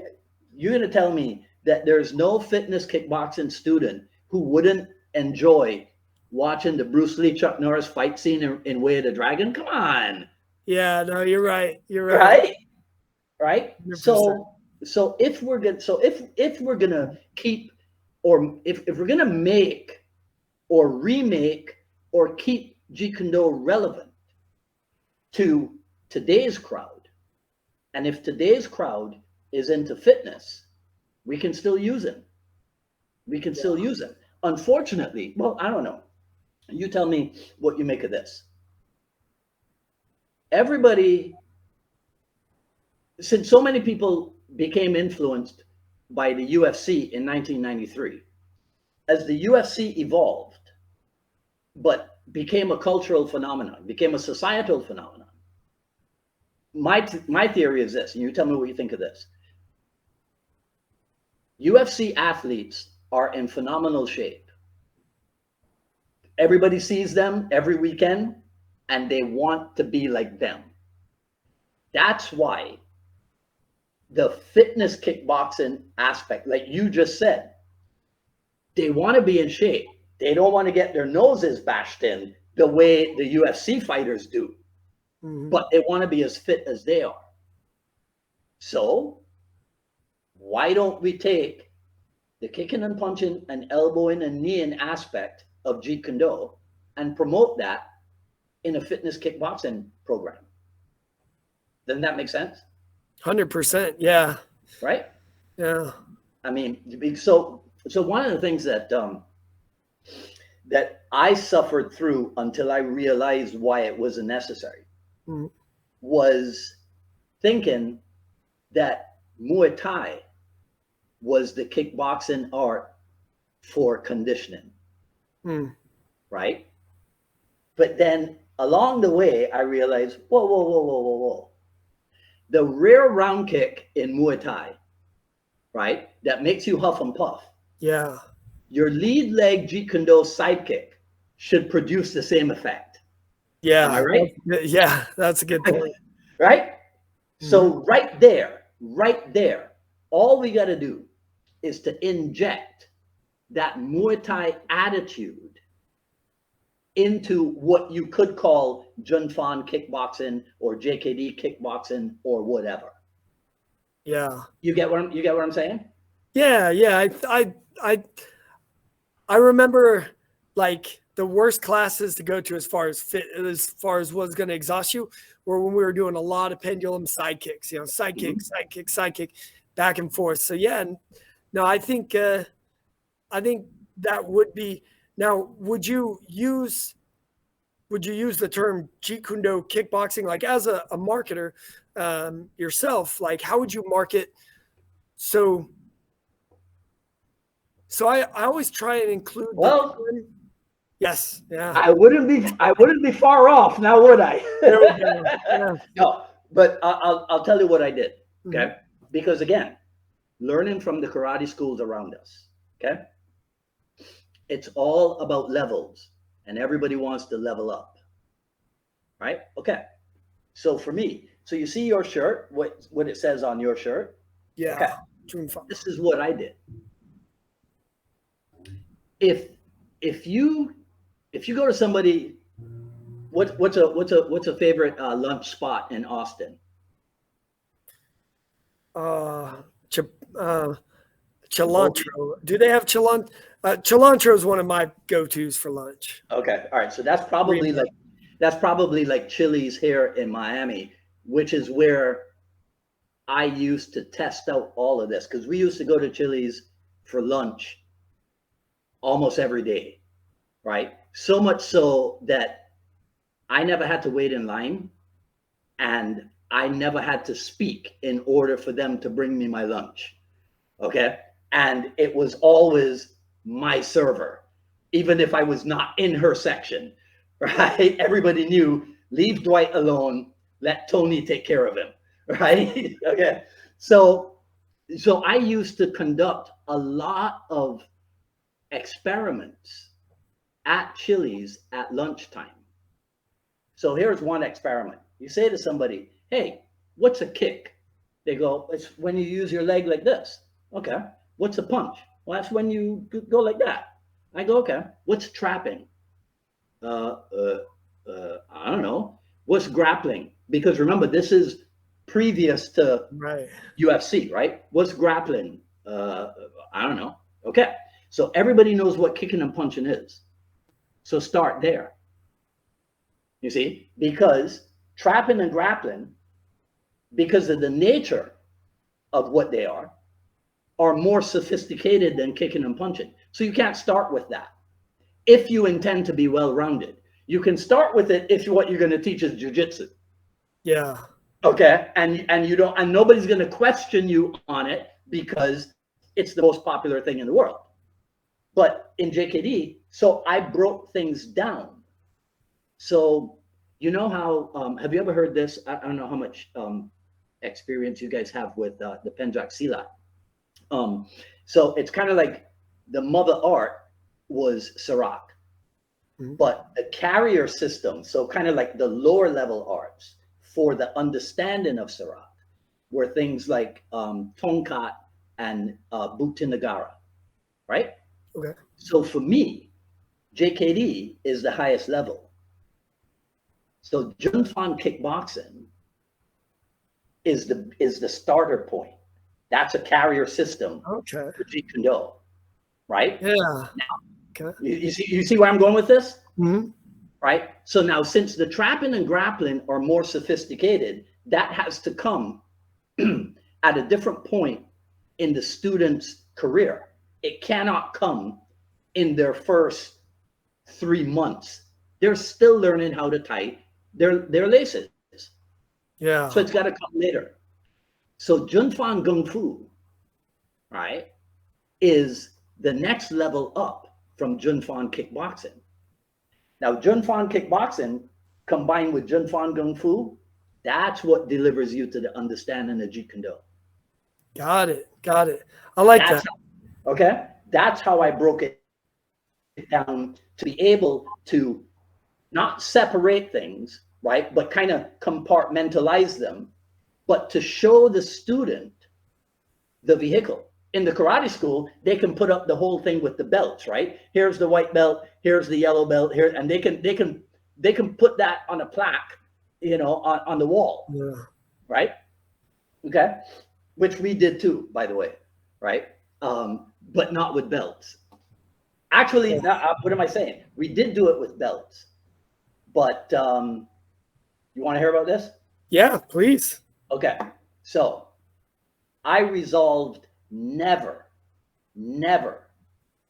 you're going to tell me that there's no fitness kickboxing student who wouldn't enjoy watching the Bruce Lee Chuck Norris fight scene in Way of the Dragon? Come on. Yeah, no, you're right. You're right. Right? 100%. So if we're gonna keep, or if we're gonna make or remake or keep Jeet Kune Do relevant to today's crowd, and if today's crowd is into fitness, we can still use him. We can still use him. Unfortunately, well, I don't know. You tell me what you make of this. Everybody, since so many people became influenced by the UFC in 1993, as the UFC evolved, but became a cultural phenomenon, became a societal phenomenon, my theory is this, and you tell me what you think of this. UFC athletes are in phenomenal shape. Everybody sees them every weekend, and they want to be like them. That's why the fitness kickboxing aspect, like you just said, they want to be in shape. They don't want to get their noses bashed in the way the UFC fighters do, but they want to be as fit as they are. So why don't we take the kicking and punching and elbowing and kneeing aspect of Jeet Kune Do and promote that in a fitness kickboxing program? Doesn't that make sense? 100%. Yeah. Right? Yeah. I mean, so one of the things that that I suffered through until I realized why it wasn't necessary was thinking that Muay Thai was the kickboxing art for conditioning, right? But then along the way, I realized, whoa. The rear round kick in Muay Thai, right, that makes you huff and puff. Yeah. Your lead leg Jeet Kune Do sidekick should produce the same effect. Yeah. Am I right? Yeah, that's a good point. Right? So right there, all we got to do is to inject that Muay Thai attitude into what you could call Junfan kickboxing or JKD kickboxing or whatever. Yeah. You get what I'm saying? Yeah. I remember like the worst classes to go to as far as what's going to exhaust you were when we were doing a lot of pendulum side kicks, side kick, back and forth. So yeah, no, I think that would be. Now, would you use the term Jeet Kune Do kickboxing, like as a marketer yourself? Like, how would you market? So I always try and include. Yes, yeah. I wouldn't be far off now, would I? There we go. Yeah. No, but I'll tell you what I did. Okay, because again, learning from the karate schools around us. Okay, it's all about levels, and everybody wants to level up, right? Okay, so for me, so you see your shirt, what it says on your shirt. Yeah. Okay. This is what I did. If you go to somebody, what's a favorite lunch spot in Austin? Cilantro. Do they have cilantro? Cilantro is one of my go-tos for lunch. Okay, all right. So that's probably like Chili's here in Miami, which is where I used to test out all of this, because we used to go to Chili's for lunch almost every day, right? So much so that I never had to wait in line, and I never had to speak in order for them to bring me my lunch. Okay. And it was always my server, even if I was not in her section, right? Everybody knew, leave Dwight alone, let Tony take care of him, right? Okay. So I used to conduct a lot of experiments at Chili's at lunchtime. So here's one experiment. You say to somebody, hey, what's a kick? They go, it's when you use your leg like this. Okay. What's a punch? Well, that's when you go like that. I go, okay. What's trapping? I don't know. What's grappling? Because remember, this is previous to UFC, right? What's grappling? I don't know. Okay. So everybody knows what kicking and punching is. So start there. You see, because trapping and grappling, because of the nature of what they are more sophisticated than kicking and punching. So you can't start with that if you intend to be well-rounded. You can start with it if what you're going to teach is jiu-jitsu. Yeah. Okay. And you don't, and nobody's going to question you on it because it's the most popular thing in the world. But in JKD, so I broke things down. So you know how, have you ever heard this? I don't know how much experience you guys have with the Penjak Silat. So it's kind of like the mother art was Sarak, but the carrier system, so kind of like the lower level arts for the understanding of Sarak, were things like Tongkat and Bukti right? Okay. So for me, JKD is the highest level. So Junfan kickboxing is the starter point. That's a carrier system Okay. for Jeet Kune Do, right? Yeah. Now, Okay. you see where I'm going with this? Mm-hmm. Right? So now, since the trapping and grappling are more sophisticated, that has to come at a different point in the student's career. It cannot come in their first 3 months. They're still learning how to tie their laces. Yeah. So it's got to come later. So Junfan Gung Fu, right, is the next level up from Junfan kickboxing. Now, Junfan kickboxing combined with Junfan Gung Fu, that's what delivers you to the understanding of Jeet Kune Do. Got it. Got it. I like That's that. how, okay. That's how I broke it down to be able to not separate things, right, but kind of compartmentalize them, but to show the student the vehicle. In the karate school, they can put up the whole thing with the belts, right? Here's the white belt, here's the yellow belt, here, and they can put that on a plaque, on the wall, Yeah. right? Okay, which we did too, by the way, right? But not with belts. Actually, what am I saying? We did do it with belts, but you want to hear about this? Yeah, please. Okay, so I resolved never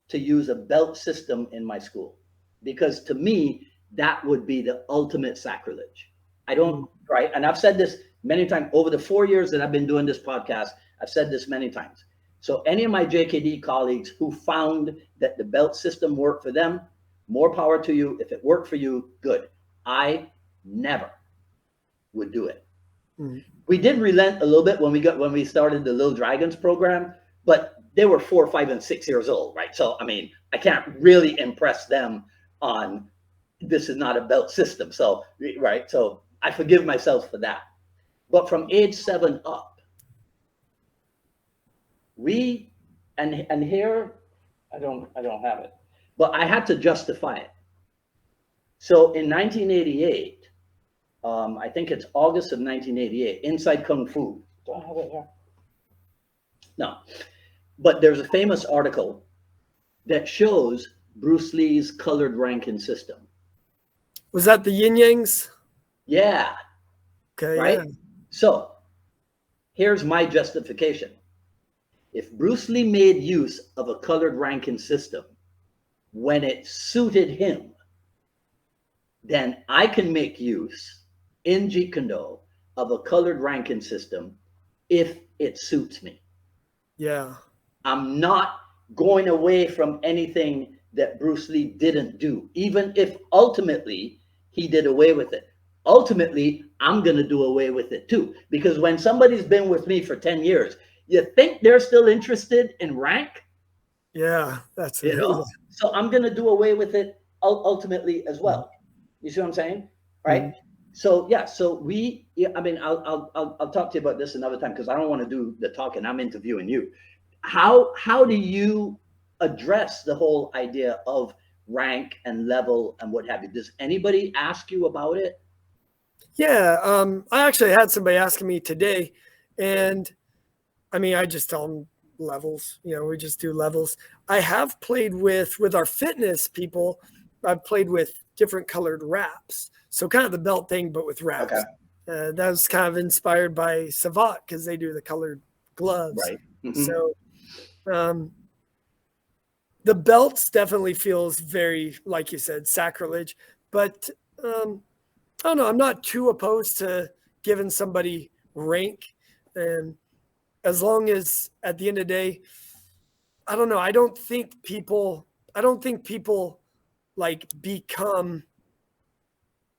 to use a belt system in my school, because to me, that would be the ultimate sacrilege. I don't, right? And I've said this many times over the 4 years that I've been doing this podcast. I've said this many times. So any of my JKD colleagues who found that the belt system worked for them, more power to you. If it worked for you, good. I never would do it. Mm-hmm. We did relent a little bit when we started the Little Dragons program, but they were 4, 5, and 6 years old, right? So I mean, I can't really impress them on this is not a belt system. So right, so I forgive myself for that. But from age 7 up, we and here I don't have it, but I had to justify it. So in 1988, I think it's August of 1988, Inside Kung Fu. Do I have it here? No, but there's a famous article that shows Bruce Lee's colored ranking system. Was that the yin yangs? Yeah. Okay. Right. Yeah. So here's my justification. If Bruce Lee made use of a colored ranking system when it suited him, then I can make use in Jeet Kune Do of a colored ranking system if it suits me. Yeah. I'm not going away from anything that Bruce Lee didn't do, even if ultimately he did away with it. Ultimately, I'm going to do away with it too, because when somebody's been with me for 10 years, you think they're still interested in rank? Yeah, that's it. So I'm going to do away with it ultimately as well. You see what I'm saying? Right? Mm-hmm. So yeah, so I mean, I'll talk to you about this another time, because I don't want to do the talking. I'm interviewing you. How do you address the whole idea of rank and level and what have you? Does anybody ask you about it? Yeah, I actually had somebody asking me today, and I mean, I just tell them levels. We just do levels. I have played with our fitness people. I've played with different colored wraps, so kind of the belt thing, but with wraps. Okay. That was kind of inspired by Savat, because they do the colored gloves. Right. Mm-hmm. So the belts definitely feels very, like you said, sacrilege. But I don't know. I'm not too opposed to giving somebody rank, and as long as at the end of the day, I don't know. I don't think people like become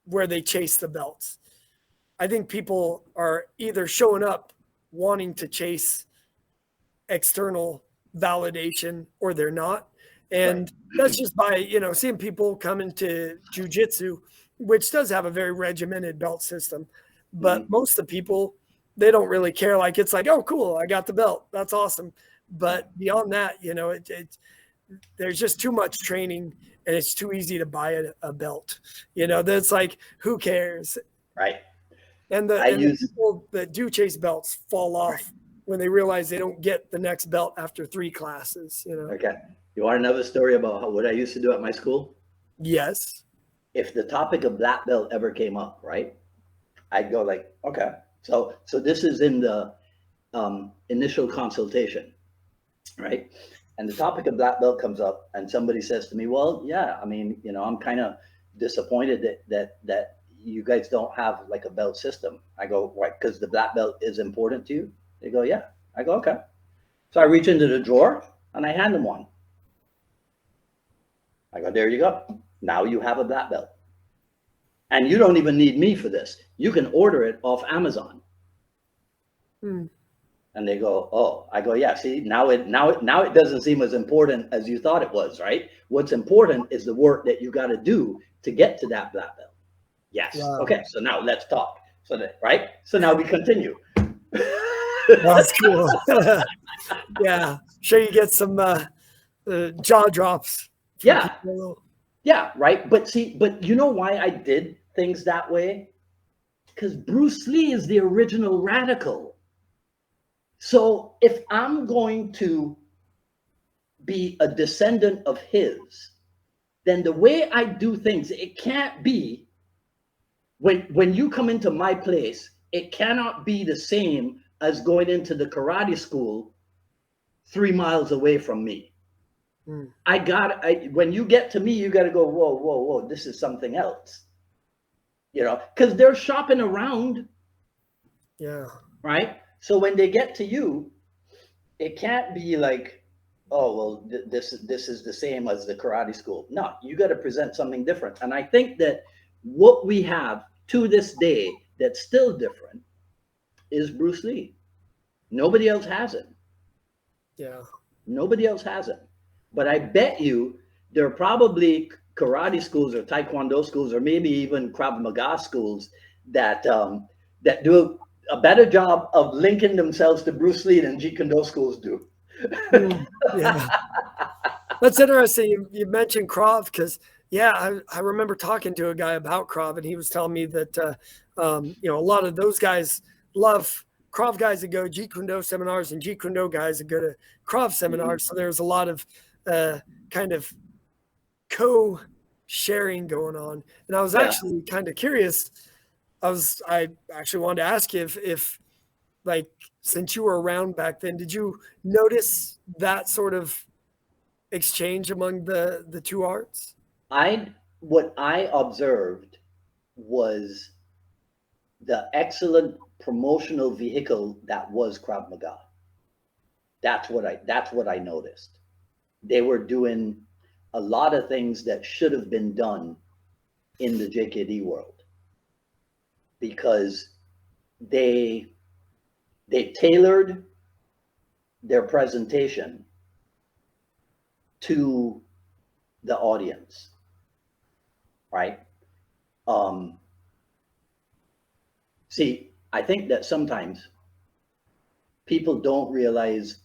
where they chase the belts. I think people are either showing up wanting to chase external validation, or they're not. And that's just by, seeing people come into jiu-jitsu, which does have a very regimented belt system. But most of the people, they don't really care. Like, it's like, oh, cool, I got the belt. That's awesome. But beyond that, there's just too much training and it's too easy to buy a belt. That's like, who cares? Right. And the people that do chase belts fall off when they realize they don't get the next belt after 3 classes. Okay. You want another story about what I used to do at my school? Yes. If the topic of black belt ever came up, right, I'd go like, okay, so this is in the initial consultation, right? And the topic of black belt comes up, and somebody says to me, well, yeah, I mean, I'm kind of disappointed that you guys don't have like a belt system. I go, right, because the black belt is important to you? They go, yeah. I go, okay. So I reach into the drawer and I hand them one. I go, there you go. Now you have a black belt. And you don't even need me for this. You can order it off Amazon. And they go, oh. I go, yeah, see, now it doesn't seem as important as you thought it was, right? What's important is the work that you got to do to get to that black belt. Yes. Wow. Okay, so now let's talk. Right? So now we continue. That's cool. Yeah. Sure you get some jaw drops. Yeah. Yeah, right. But you know why I did things that way? Because Bruce Lee is the original radical. So if I'm going to be a descendant of his, then the way I do things, it can't be when you come into my place, it cannot be the same as going into the karate school 3 miles away from me. When you get to me, you got to go, whoa, this is something else, because they're shopping around. Yeah. Right. So when they get to you, it can't be like, oh, well, this is the same as the karate school. No, you got to present something different. And I think that what we have to this day that's still different is Bruce Lee. Nobody else has it. Yeah. Nobody else has it. But I bet you there are probably karate schools or taekwondo schools or maybe even Krav Maga schools that do a better job of linking themselves to Bruce Lee than Jeet Kune Do schools do. Yeah. That's interesting. You mentioned Krav because, yeah, I remember talking to a guy about Krav and he was telling me that, a lot of those guys love Krav guys that go Jeet Kune Do seminars and Jeet Kune Do guys that go to Krav seminars. So there's a lot of kind of co-sharing going on. And I was actually kind of curious. I actually wanted to ask you if like, since you were around back then, did you notice that sort of exchange among the two arts? What I observed was the excellent promotional vehicle that was Krav Maga. That's what I noticed. They were doing a lot of things that should have been done in the JKD world because they tailored their presentation to the audience, right? See, I think that sometimes people don't realize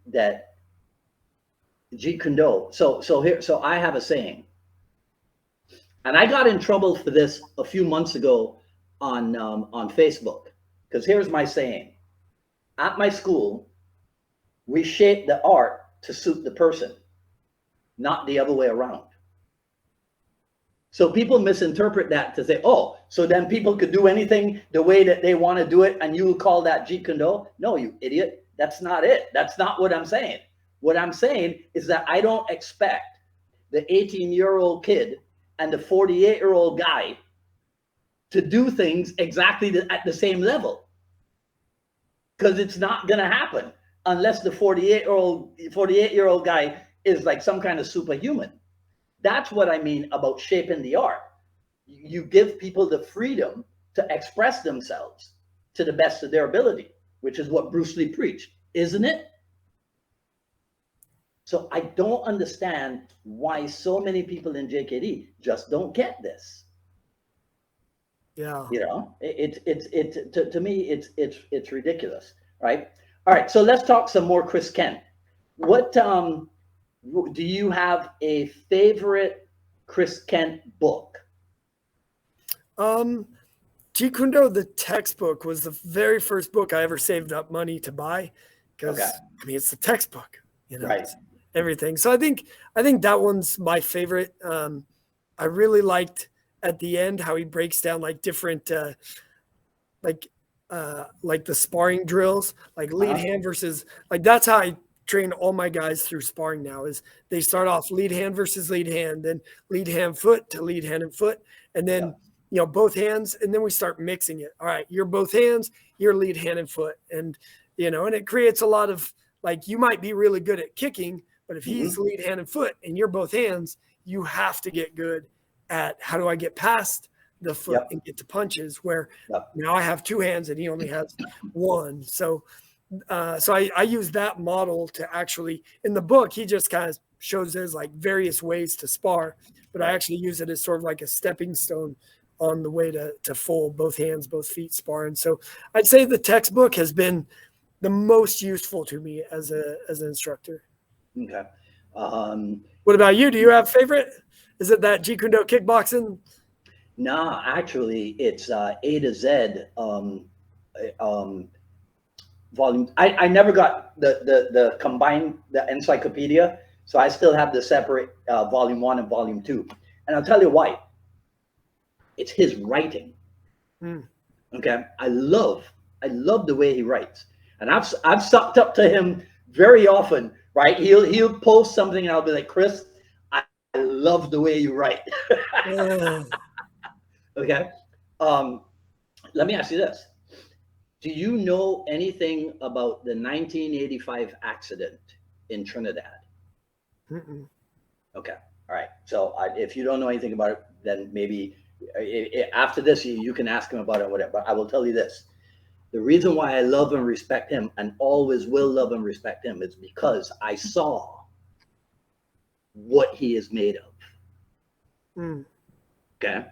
that Jeet Kune Do. So I have a saying, and I got in trouble for this a few months ago on Facebook, because here's my saying. At my school, we shape the art to suit the person, not the other way around. So people misinterpret that to say, oh, so then people could do anything the way that they want to do it, and you will call that Jeet Kune Do? No, you idiot. That's not it. That's not what I'm saying. What I'm saying is that I don't expect the 18-year-old kid and the 48-year-old guy to do things exactly at the same level, because it's not going to happen unless the 48-year-old guy is like some kind of superhuman. That's what I mean about shaping the art. You give people the freedom to express themselves to the best of their ability, which is what Bruce Lee preached, isn't it? So I don't understand why so many people in JKD just don't get this. Yeah. To me, it's ridiculous, right? All right, so let's talk some more Chris Kent. Do you have a favorite Chris Kent book? Jeet Kune Do, the textbook, was the very first book I ever saved up money to buy, because Okay. I mean it's the textbook, Right. it's everything. So I think that one's my favorite. I really liked at the end how he breaks down like different like like the sparring drills, like lead hand versus, like that's how I train all my guys through sparring now. Is they start off lead hand versus lead hand, then lead hand foot to lead hand and foot, and then both hands, and then we start mixing it. All right, you're both hands, you're lead hand and foot, and and it creates a lot of, like, you might be really good at kicking, but if he's lead hand and foot and you're both hands, you have to get good at how do I get past the foot and get to punches, where now I have two hands and he only has one. So I use that model to actually, in the book, he just kind of shows there's like various ways to spar, but I actually use it as sort of like a stepping stone on the way to full both hands, both feet spar. And so I'd say the textbook has been the most useful to me as an instructor. Okay. What about you? Do you have a favorite? Is it that Jeet Kune Do kickboxing? No, actually, it's A to Z volume. I never got the combined, the encyclopedia, so I still have the separate volume 1 and volume 2. And I'll tell you why. It's his writing. Okay, I love the way he writes, and I've sucked up to him very often. Right, he'll post something, and I'll be like, Chris, I love the way you write. Okay. Let me ask you this. Do you know anything about the 1985 accident in Trinidad? Okay. All right. So if you don't know anything about it, then maybe after this, you can ask him about it, whatever. But I will tell you this. The reason why I love and respect him, and always will love and respect him, is because I saw what he is made of. Okay.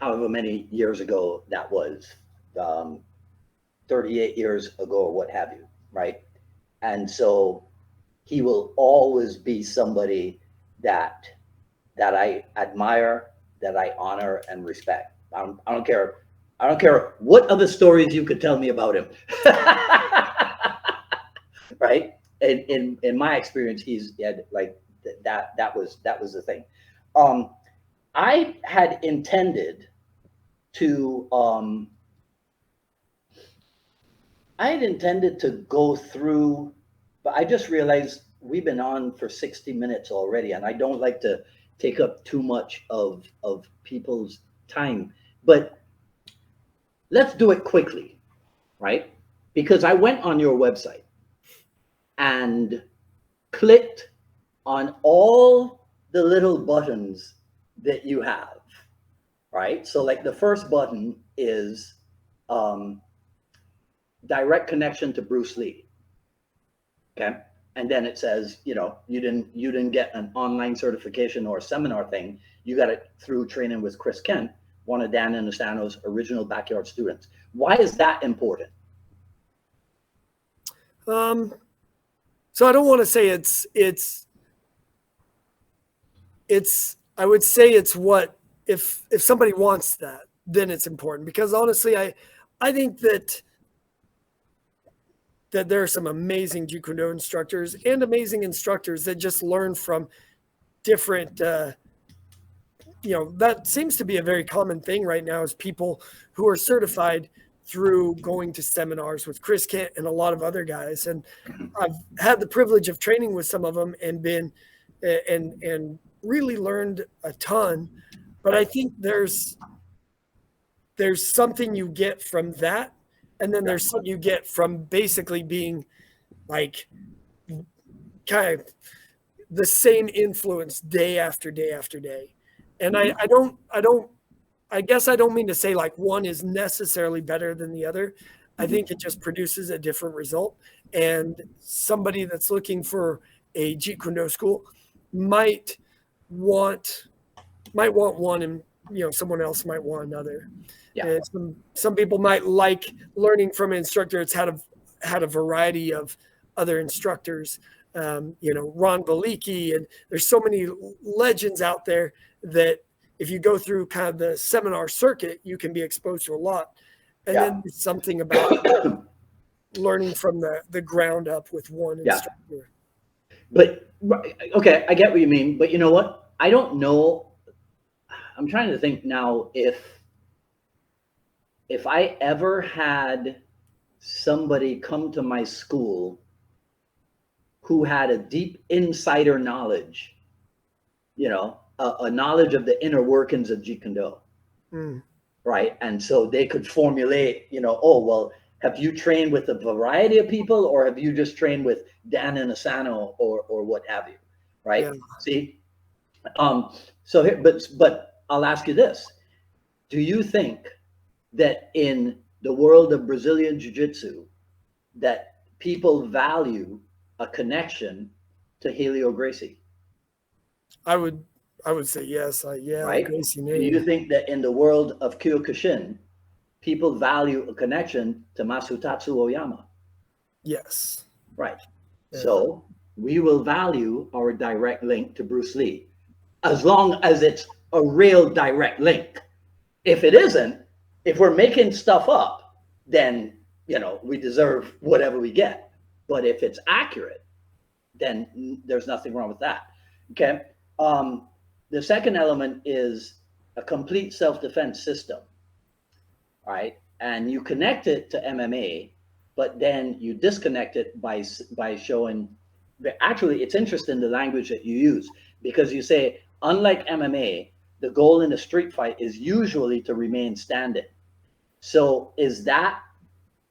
However many years ago that was, 38 years ago or what have you, right? And so he will always be somebody that I admire, that I honor and respect. I don't care what other stories you could tell me about him. Right? In my experience, he's like that was the thing. I had intended to go through, but I just realized we've been on for 60 minutes already, and I don't like to take up too much of people's time. But let's do it quickly, right? Because I went on your website and clicked on all the little buttons that you have, right? So like the first button is direct connection to Bruce Lee. Okay. And then it says, you didn't get an online certification or a seminar thing. You got it through training with Chris Kent, one of Dan Inostano's original backyard students. Why is that important? So I don't want to say it's I would say it's what, if somebody wants that, then it's important, because honestly, I think that there are some amazing Jeet Kune Do instructors and amazing instructors that just learn from different, that seems to be a very common thing right now, is people who are certified through going to seminars with Chris Kent and a lot of other guys. And I've had the privilege of training with some of them and and really learned a ton. But I think there's something you get from that. And then there's something you get from basically being like kind of the same influence day after day after day. And I guess I don't mean to say like one is necessarily better than the other. I think it just produces a different result. And somebody that's looking for a Jeet Kune Do school might want one, and someone else might want another. Yeah. Some people might like learning from an instructor that's had a variety of other instructors. Ron Veliki, and there's so many legends out there that if you go through kind of the seminar circuit, you can be exposed to a lot. And then there's something about learning from the ground up with one instructor. But okay, I get what you mean. But you know what? I don't know. I'm trying to think now if I ever had somebody come to my school who had a deep insider knowledge, a knowledge of the inner workings of Jeet Kune Do, right? And so they could formulate, oh, well, have you trained with a variety of people, or have you just trained with Dan and Asano or what have you, right? Yeah. See, so here, but I'll ask you this: do you think that in the world of Brazilian Jiu-Jitsu, that people value a connection to Helio Gracie? I would say yes. Right? Gracie name. Do you think that in the world of Kyokushin, people value a connection to Masutatsu Oyama? Yes. Right. Yeah. So we will value our direct link to Bruce Lee, as long as it's a real direct link. If it isn't, if we're making stuff up, then, we deserve whatever we get. But if it's accurate, then there's nothing wrong with that. Okay. The second element is a complete self-defense system, right? And you connect it to MMA, but then you disconnect it by showing. Actually, it's interesting the language that you use, because you say, unlike MMA, the goal in a street fight is usually to remain standing. So is that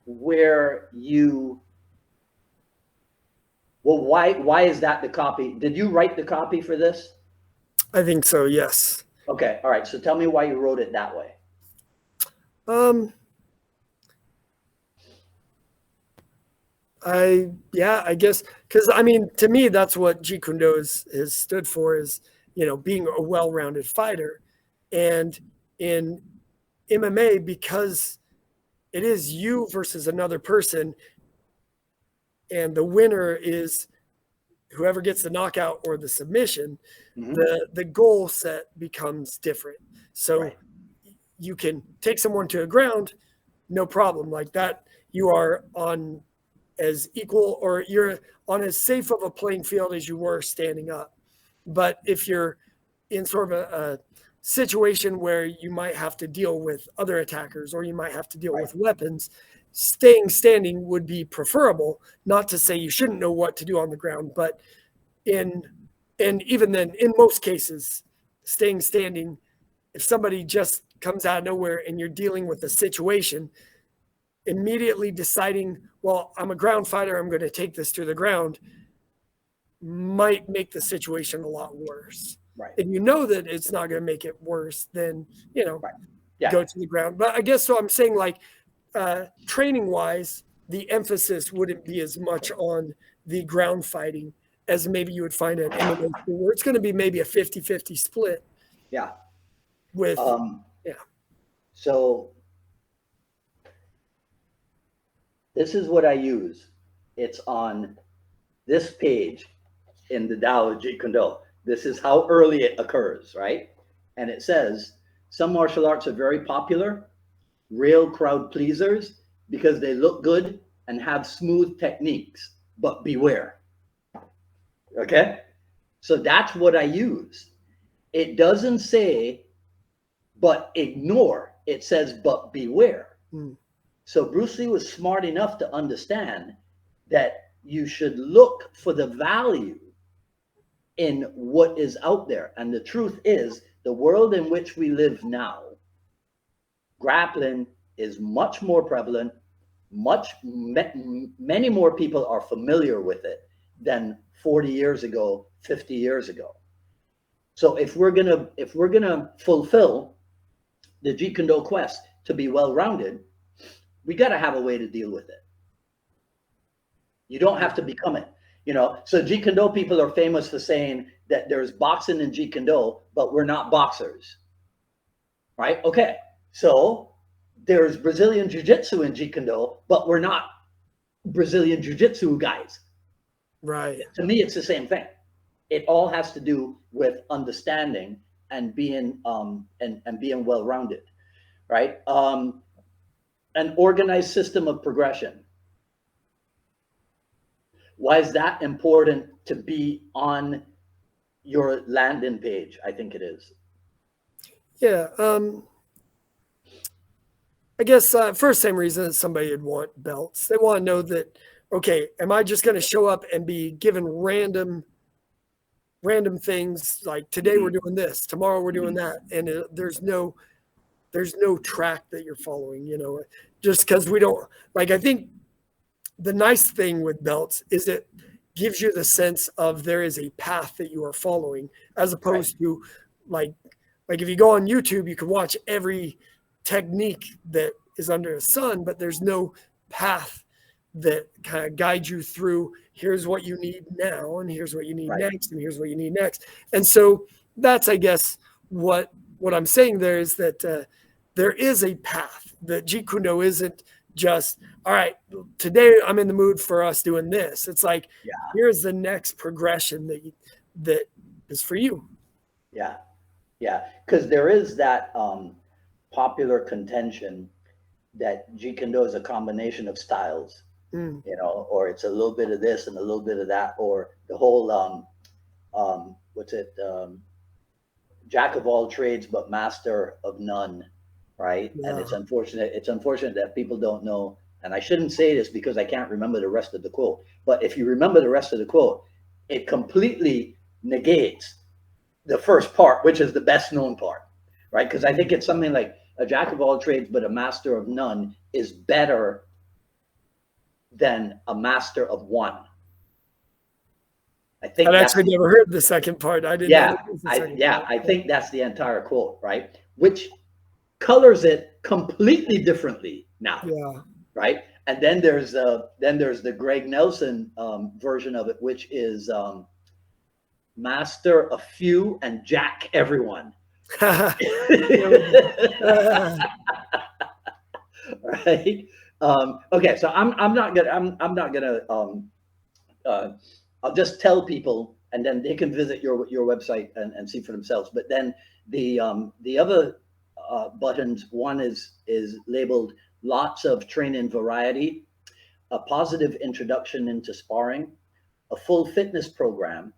where you? Well, why is that the copy? Did you write the copy for this? I think so, yes. Okay, all right. So tell me why you wrote it that way. I guess because to me that's what Jeet Kune Do has stood for, is being a well-rounded fighter. And in MMA, because it is you versus another person, and the winner is whoever gets the knockout or the submission, the goal set becomes different. So you can take someone to the ground, no problem. Like that, you are on as equal, or you're on as safe of a playing field as you were standing up. But if you're in sort of a situation where you might have to deal with other attackers, or you might have to deal with weapons, staying standing would be preferable. Not to say you shouldn't know what to do on the ground, but and even then, in most cases, staying standing, if somebody just comes out of nowhere and you're dealing with a situation, immediately deciding, well, I'm a ground fighter, I'm going to take this to the ground, might make the situation a lot worse. Right. If you know that it's not going to make it worse, then, go to the ground. But I guess, so I'm saying, like, training wise, the emphasis wouldn't be as much on the ground fighting as maybe you would find at MMA, where it's going to be maybe a 50-50 split. Yeah. With, So this is what I use. It's on this page in the Tao of Jeet Kune Do. This is how early it occurs, right? And it says, some martial arts are very popular, real crowd pleasers, because they look good and have smooth techniques, but beware. Okay? So that's what I use. It doesn't say, but ignore. It says, but beware. So Bruce Lee was smart enough to understand that you should look for the value in what is out there. And the truth is, the world in which we live now, grappling is much more prevalent. Many more people are familiar with it than 40 years ago, 50 years ago. So if we're gonna fulfill the Jeet Kune Do quest to be well-rounded, we got to have a way to deal with it. You don't have to become it. So Jeet Kune Do people are famous for saying that there's boxing in Jeet Kune Do, but we're not boxers, right? Okay, so there's Brazilian Jiu-Jitsu in Jeet Kune Do, but we're not Brazilian Jiu-Jitsu guys, Right. To me, it's the same thing. It all has to do with understanding and being and being well rounded, right? An organized system of progression. Why is that important to be on your landing page? I think it is. Yeah. I guess first, same reason that somebody would want belts. They want to know that, okay, am I just going to show up and be given random things like today we're doing this, tomorrow we're doing that, and there's no track that you're following, just because we don't like. I think the nice thing with belts is it gives you the sense of there is a path that you are following, as opposed to like if you go on YouTube, you can watch every technique that is under the sun, but there's no path that kind of guides you through. Here's what you need now, and here's what you need next, and here's what you need next. And so that's, I guess, what I'm saying there is that there is a path. That Jeet Kune Do isn't just, all right, today I'm in the mood for us doing this. It's like, here's the next progression that is for you. Yeah. Because there is that popular contention that Jeet Kune Do is a combination of styles, or it's a little bit of this and a little bit of that, or the whole jack of all trades but master of none, right? Yeah. And it's unfortunate that people don't know. And I shouldn't say this because I can't remember the rest of the quote, but if you remember the rest of the quote, it completely negates the first part, which is the best known part, right? Because I think it's something like a jack of all trades but a master of none is better than a master of one. I think I've actually never heard the second part. I didn't. I think that's the entire quote, right? Which colors it completely differently now. Yeah. Right. And then there's the Greg Nelson version of it, which is master a few and jack everyone. Right. Okay. So I'm not gonna I'll just tell people, and then they can visit your website and see for themselves. But then the other buttons, one is labeled lots of training variety, a positive introduction into sparring, a full fitness program,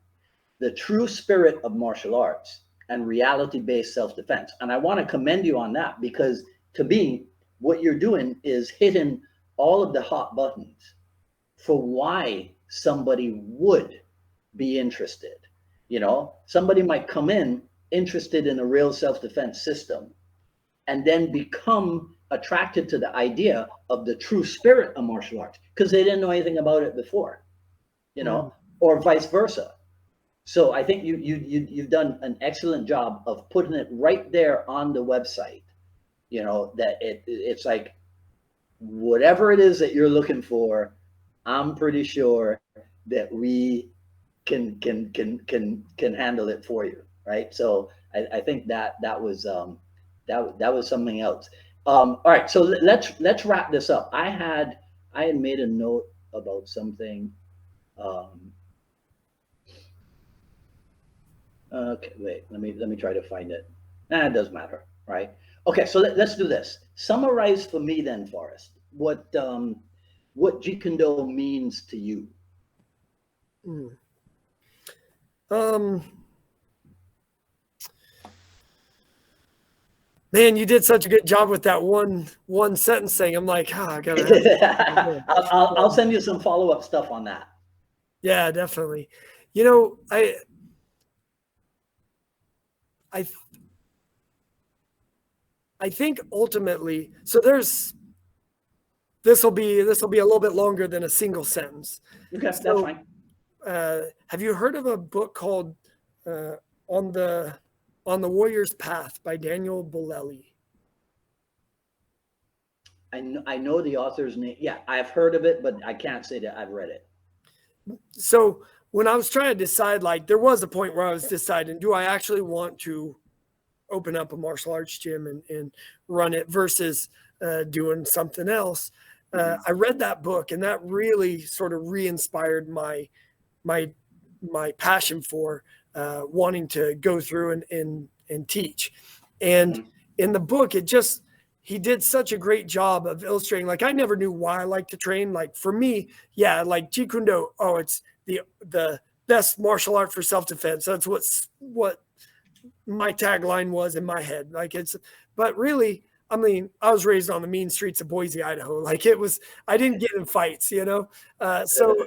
the true spirit of martial arts, and reality-based self-defense. And I want to commend you on that, because to me, what you're doing is hitting all of the hot buttons for why somebody would be interested. Somebody might come in interested in a real self-defense system and then become attracted to the idea of the true spirit of martial arts because they didn't know anything about it before, or vice versa. So I think you've done an excellent job of putting it right there on the website, that it's like whatever it is that you're looking for, I'm pretty sure that we can handle it for you, right? So I think that was something else. All right, so let's wrap this up. I had made a note about something. Okay, wait. Let me try to find it. It doesn't matter, right? Okay, so let's do this. Summarize for me then, Forrest, what Jeet Kune Do means to you. Man, you did such a good job with that one sentence thing. I'm like, I gotta. I'll send you some follow-up stuff on that. Yeah, definitely. I think ultimately, so this will be a little bit longer than a single sentence. Okay, that's fine. Have you heard of a book called On the Warrior's Path by Daniel Bolelli? I know the author's name. Yeah, I've heard of it, but I can't say that I've read it. So when I was trying to decide, there was a point where I was deciding, do I actually want to open up a martial arts gym and run it versus doing something else? I read that book, and that really sort of re-inspired my my passion for wanting to go through and teach. And in the book, he did such a great job of illustrating. Like, I never knew why I like to train. Like, for me, yeah, like Jeet Kune Do, oh, it's the best martial art for self-defense. That's what my tagline was in my head. Like, but really, I mean, I was raised on the mean streets of Boise, Idaho. Like, I didn't get in fights, you know? So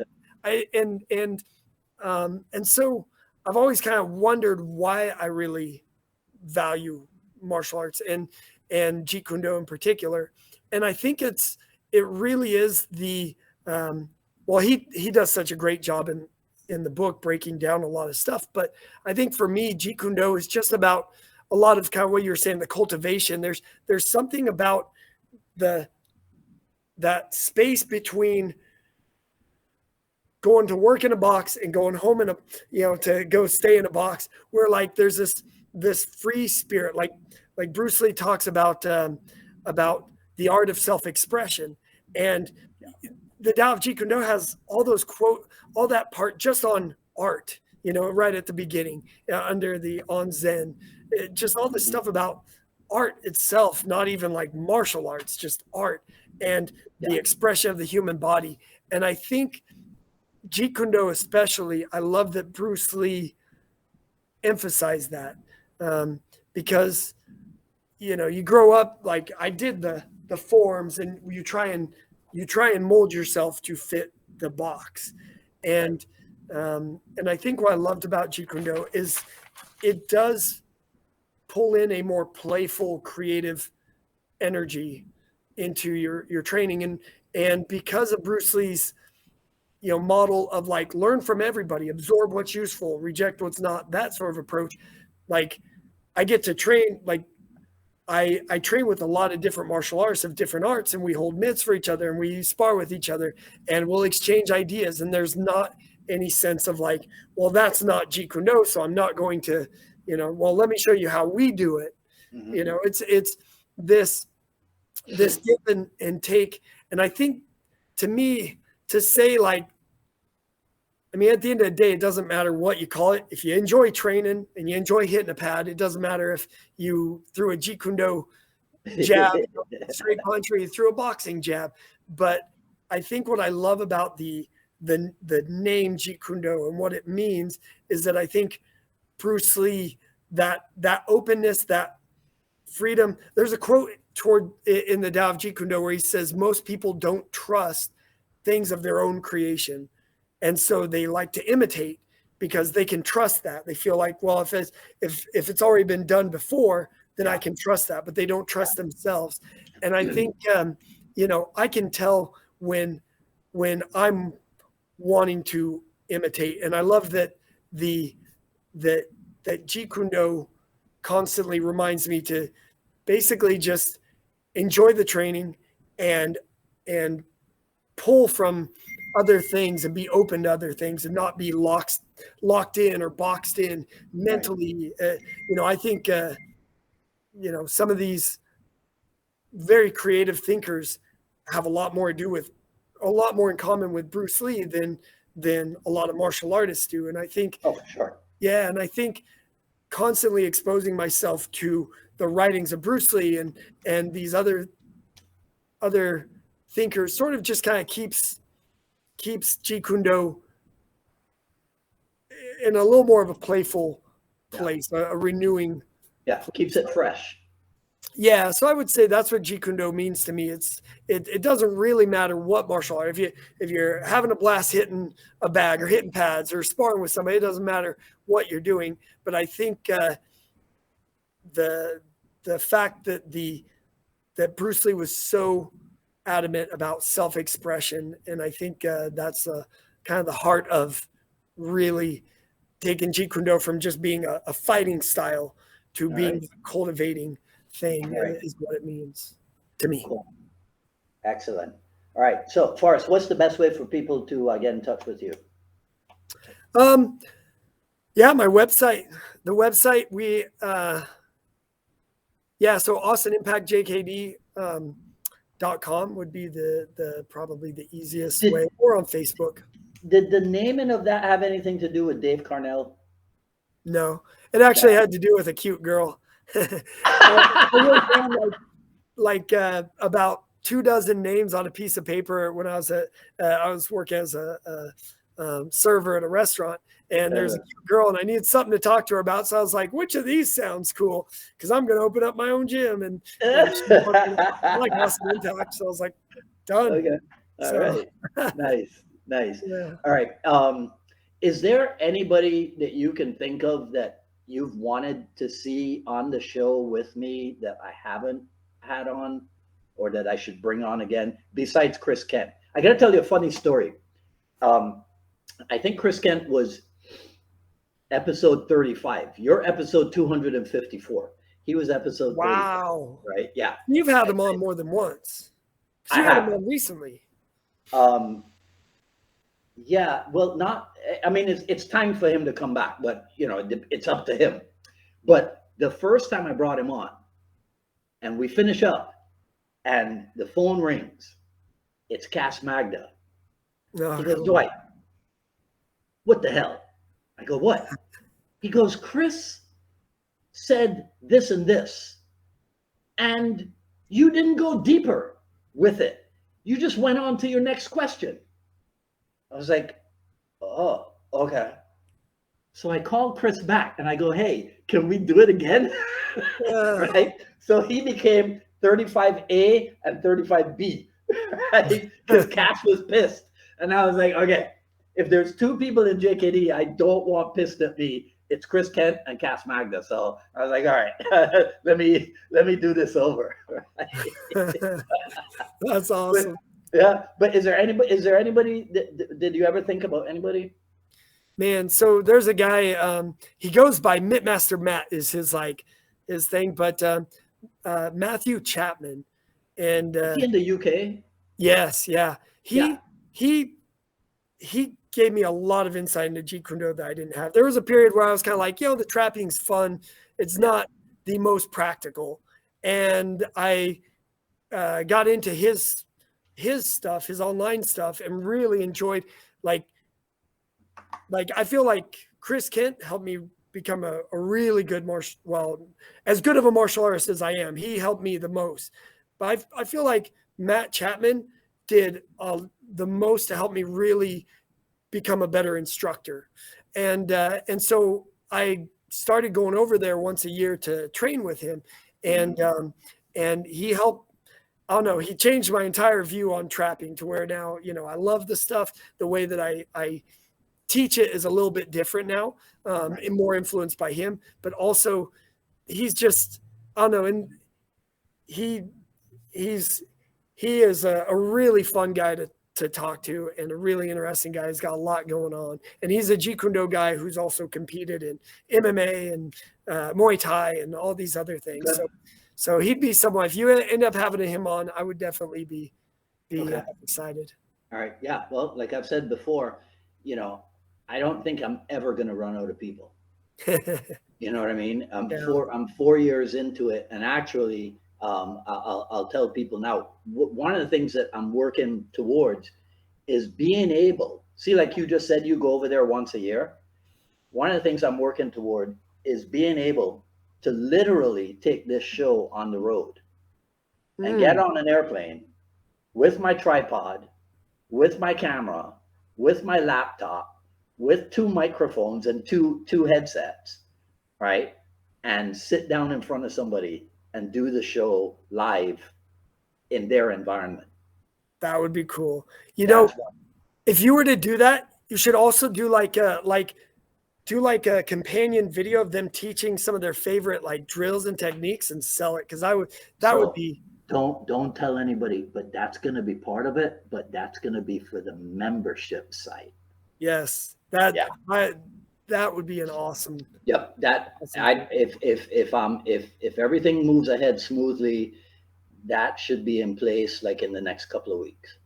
so I've always kind of wondered why I really value martial arts and Jeet Kune Do in particular. And I think it really is well, he does such a great job in the book breaking down a lot of stuff. But I think for me, Jeet Kune Do is just about a lot of kind of what you're saying, the cultivation. There's something about that space between going to work in a box and going home to go stay in a box, where like there's this free spirit, like Bruce Lee talks about the art of self-expression. And the Tao of Jeet Kune Do has all that part just on art, right at the beginning, under the on Zen, just all this stuff about art itself, not even like martial arts, just art and the expression of the human body. And I think Jeet Kune Do especially, I love that Bruce Lee emphasized that, because you grow up, like I did the forms, and you try and mold yourself to fit the box. And I think what I loved about Jeet Kune Do is it does pull in a more playful, creative energy into your training. And because of Bruce Lee's model of like learn from everybody, absorb what's useful, reject what's not, that sort of approach, like I get to train, like I train with a lot of different martial artists of different arts, and we hold mitts for each other and we spar with each other and we'll exchange ideas. And there's not any sense of like, well, that's not Jeet Kune Do, so I'm not going to, well, let me show you how we do it. It's this give and take. And I think, to me, to say like, I mean, at the end of the day, it doesn't matter what you call it. If you enjoy training and you enjoy hitting a pad, it doesn't matter if you threw a Jeet Kune Do jab, straight punch, or you threw a boxing jab. But I think what I love about the name Jeet Kune Do and what it means is that I think Bruce Lee, that openness, that freedom. There's a quote in the Tao of Jeet Kune Do where he says most people don't trust things of their own creation. And so they like to imitate because they can trust that. They feel like, well, if it's already been done before, then I can trust that, but they don't trust themselves. And I think, I can tell when I'm wanting to imitate. And I love that that Jeet Kune Do constantly reminds me to basically just enjoy the training and pull from other things and be open to other things and not be locked in or boxed in mentally. I think, some of these very creative thinkers have a lot more in common with Bruce Lee than a lot of martial artists do. And I think, sure. Yeah. And I think constantly exposing myself to the writings of Bruce Lee and these other thinkers sort of just kind of keeps Jeet Kune Do in a little more of a playful place, a renewing. Yeah, keeps it fresh. Yeah, so I would say that's what Jeet Kune Do means to me. It doesn't really matter what martial art. If you're having a blast hitting a bag or hitting pads or sparring with somebody, it doesn't matter what you're doing. But I think the fact that Bruce Lee was so adamant about self-expression, and I think that's kind of the heart of really taking Jeet Kune Do from just being a fighting style to being a cultivating thing, is what it means to me. Cool. Excellent. All right. So, Forrest, what's the best way for people to get in touch with you? My website. The website so Austin Impact JKD .com would be the probably the easiest way, or on Facebook. did the naming of that have anything to do with Dave Carnell? No, it actually had to do with a cute girl. I wrote down about 24 names on a piece of paper when I was working as a server at a restaurant, and there's a cute girl, and I needed something to talk to her about. So I was like, which of these sounds cool? Because I'm going to open up my own gym, and I like awesome impact. So I was like, done. Okay. All right. Nice. Yeah. All right. Is there anybody that you can think of that you've wanted to see on the show with me that I haven't had on, or that I should bring on again besides Chris Kent? I got to tell you a funny story. I think Chris Kent was episode 35. You're episode 254. He was episode 35. Wow. Right? Yeah. You've had him on more than once. You had him on recently. Yeah, well, I mean, it's time for him to come back, but it's up to him. But the first time I brought him on and we finish up and the phone rings, it's Cass Magda. Oh, he goes, Dwight, what the hell? I go, what? He goes, Chris said this and this, and you didn't go deeper with it. You just went on to your next question. I was like, oh, okay. So I called Chris back and I go, hey, can we do it again? Right? So he became 35A and 35B, right? Because Cass was pissed. And I was like, okay, if there's two people in JKD I don't want pissed at me, it's Chris Kent and Cass Magda. So I was like, all right, let me do this over. That's awesome. Yeah, but is there anybody did you ever think about anybody? Man, so there's a guy, he goes by Mitmaster Matt is his thing, but Matthew Chapman. And is he in the UK? Yes, yeah. He gave me a lot of insight into Jeet Kune Do that I didn't have. There was a period where I was kind of like, the trapping's fun. It's not the most practical. And I got into his stuff, his online stuff, and really enjoyed like I feel like Chris Kent helped me become a really good as good of a martial artist as I am. He helped me the most. But I feel like Matt Chapman did the most to help me really become a better instructor. And so I started going over there once a year to train with him. And he helped, I don't know, he changed my entire view on trapping to where now, I love the stuff. The way that I teach it is a little bit different now, and more influenced by him, but also he's just, I don't know. And he is a really fun guy to talk to, and a really interesting guy. He's got a lot going on, and he's a Jeet Kune Do guy who's also competed in MMA and Muay Thai and all these other things. So he'd be someone, if you end up having him on, I would definitely be excited. All right. Yeah. Well, like I've said before, I don't think I'm ever going to run out of people. You know what I mean? I'm 4 years into it, and actually, I'll tell people now, one of the things that I'm working towards is being able, see, like you just said, you go over there once a year. One of the things I'm working toward is being able to literally take this show on the road and get on an airplane with my tripod, with my camera, with my laptop, with 2 microphones and two headsets, right? And sit down in front of somebody and do the show live in their environment. That would be cool. If you were to do that, you should also do like a companion video of them teaching some of their favorite drills and techniques and sell it. Cause that would be. Don't tell anybody, but that's going to be part of it, but that's going to be for the membership site. Yes. That would be an awesome. Yep. If everything moves ahead smoothly, that should be in place like in the next couple of weeks.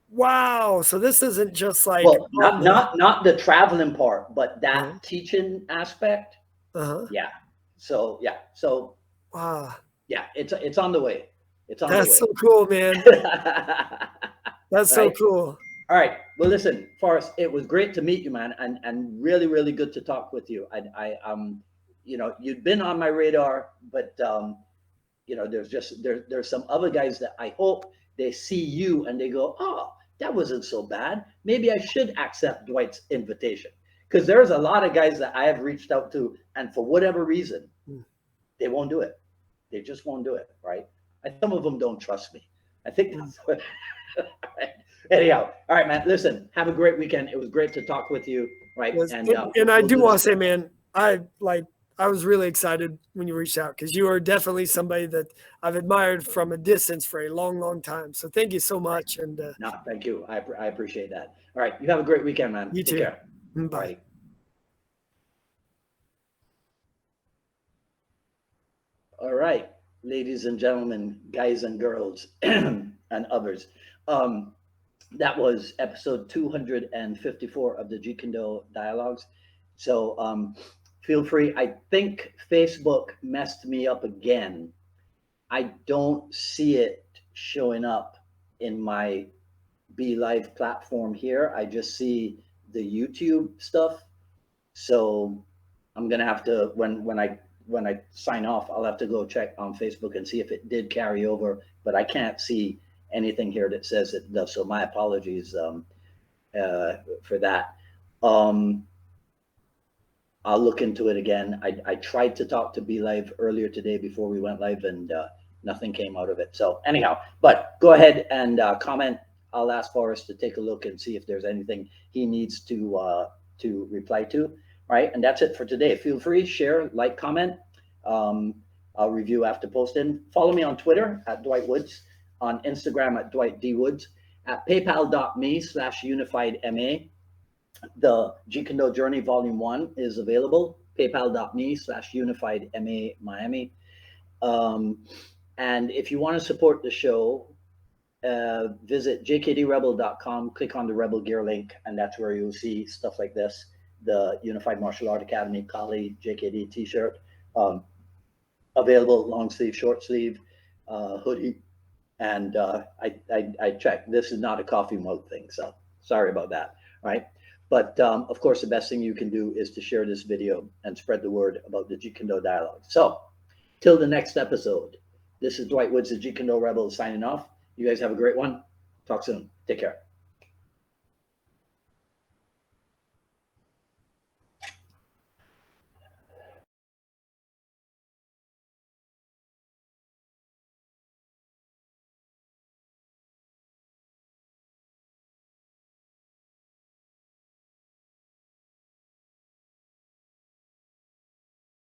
Wow. So this isn't just like, not the traveling part, but that teaching aspect. Yeah. So, yeah. So, yeah, it's on the way. It's on the way. That's so cool, man. That's so cool. All right. Well, listen, Forrest, it was great to meet you, man, and really, really good to talk with you. You know, you'd been on my radar, but you know, there's some other guys that I hope they see you and they go, oh, that wasn't so bad. Maybe I should accept Dwight's invitation. Because there's a lot of guys that I have reached out to, and for whatever reason, they won't do it. They just won't do it, right? And some of them don't trust me. I think that's what. Anyhow, all right, man. Listen, have a great weekend. It was great to talk with you, right? Yes. And And I do want to say, man, I was really excited when you reached out because you are definitely somebody that I've admired from a distance for a long, long time. So thank you so much. And no, thank you. I appreciate that. All right, you have a great weekend, man. You Take too. care. Bye. All right. All right, ladies and gentlemen, guys and girls, and others. That was episode 254 of the Jeet Kune Do Dialogues. So feel free. I think Facebook messed me up again. I don't see it showing up in my Be Live platform here. I just see the YouTube stuff. So I'm gonna have to when I sign off, I'll have to go check on Facebook and see if it did carry over. But I can't see anything here that says it does. So my apologies for that. I'll look into it again. I tried to talk to Be Live earlier today before we went live, and nothing came out of it. So anyhow, but go ahead and comment. I'll ask Forrest to take a look and see if there's anything he needs to reply to. Right, and that's it for today. Feel free, share, like, comment. I'll review after posting. Follow me on Twitter at Dwight Woods, on Instagram at Dwight D Woods, at paypal.me/unifiedma. The Jeet Kune Do Journey Volume 1 is available, paypal.me/unifiedma Miami. And if you want to support the show, visit jkdrebel.com, click on the Rebel Gear link, and that's where you'll see stuff like this. The Unified Martial Art Academy Kali JKD t-shirt, available long sleeve, short sleeve, hoodie, and I checked. This is not a coffee mug thing, so sorry about that. Right, but of course, the best thing you can do is to share this video and spread the word about the Jeet Kune Do Dialogue. So, till the next episode, this is Dwight Woods, the Jeet Kune Do Rebel, signing off. You guys have a great one. Talk soon. Take care.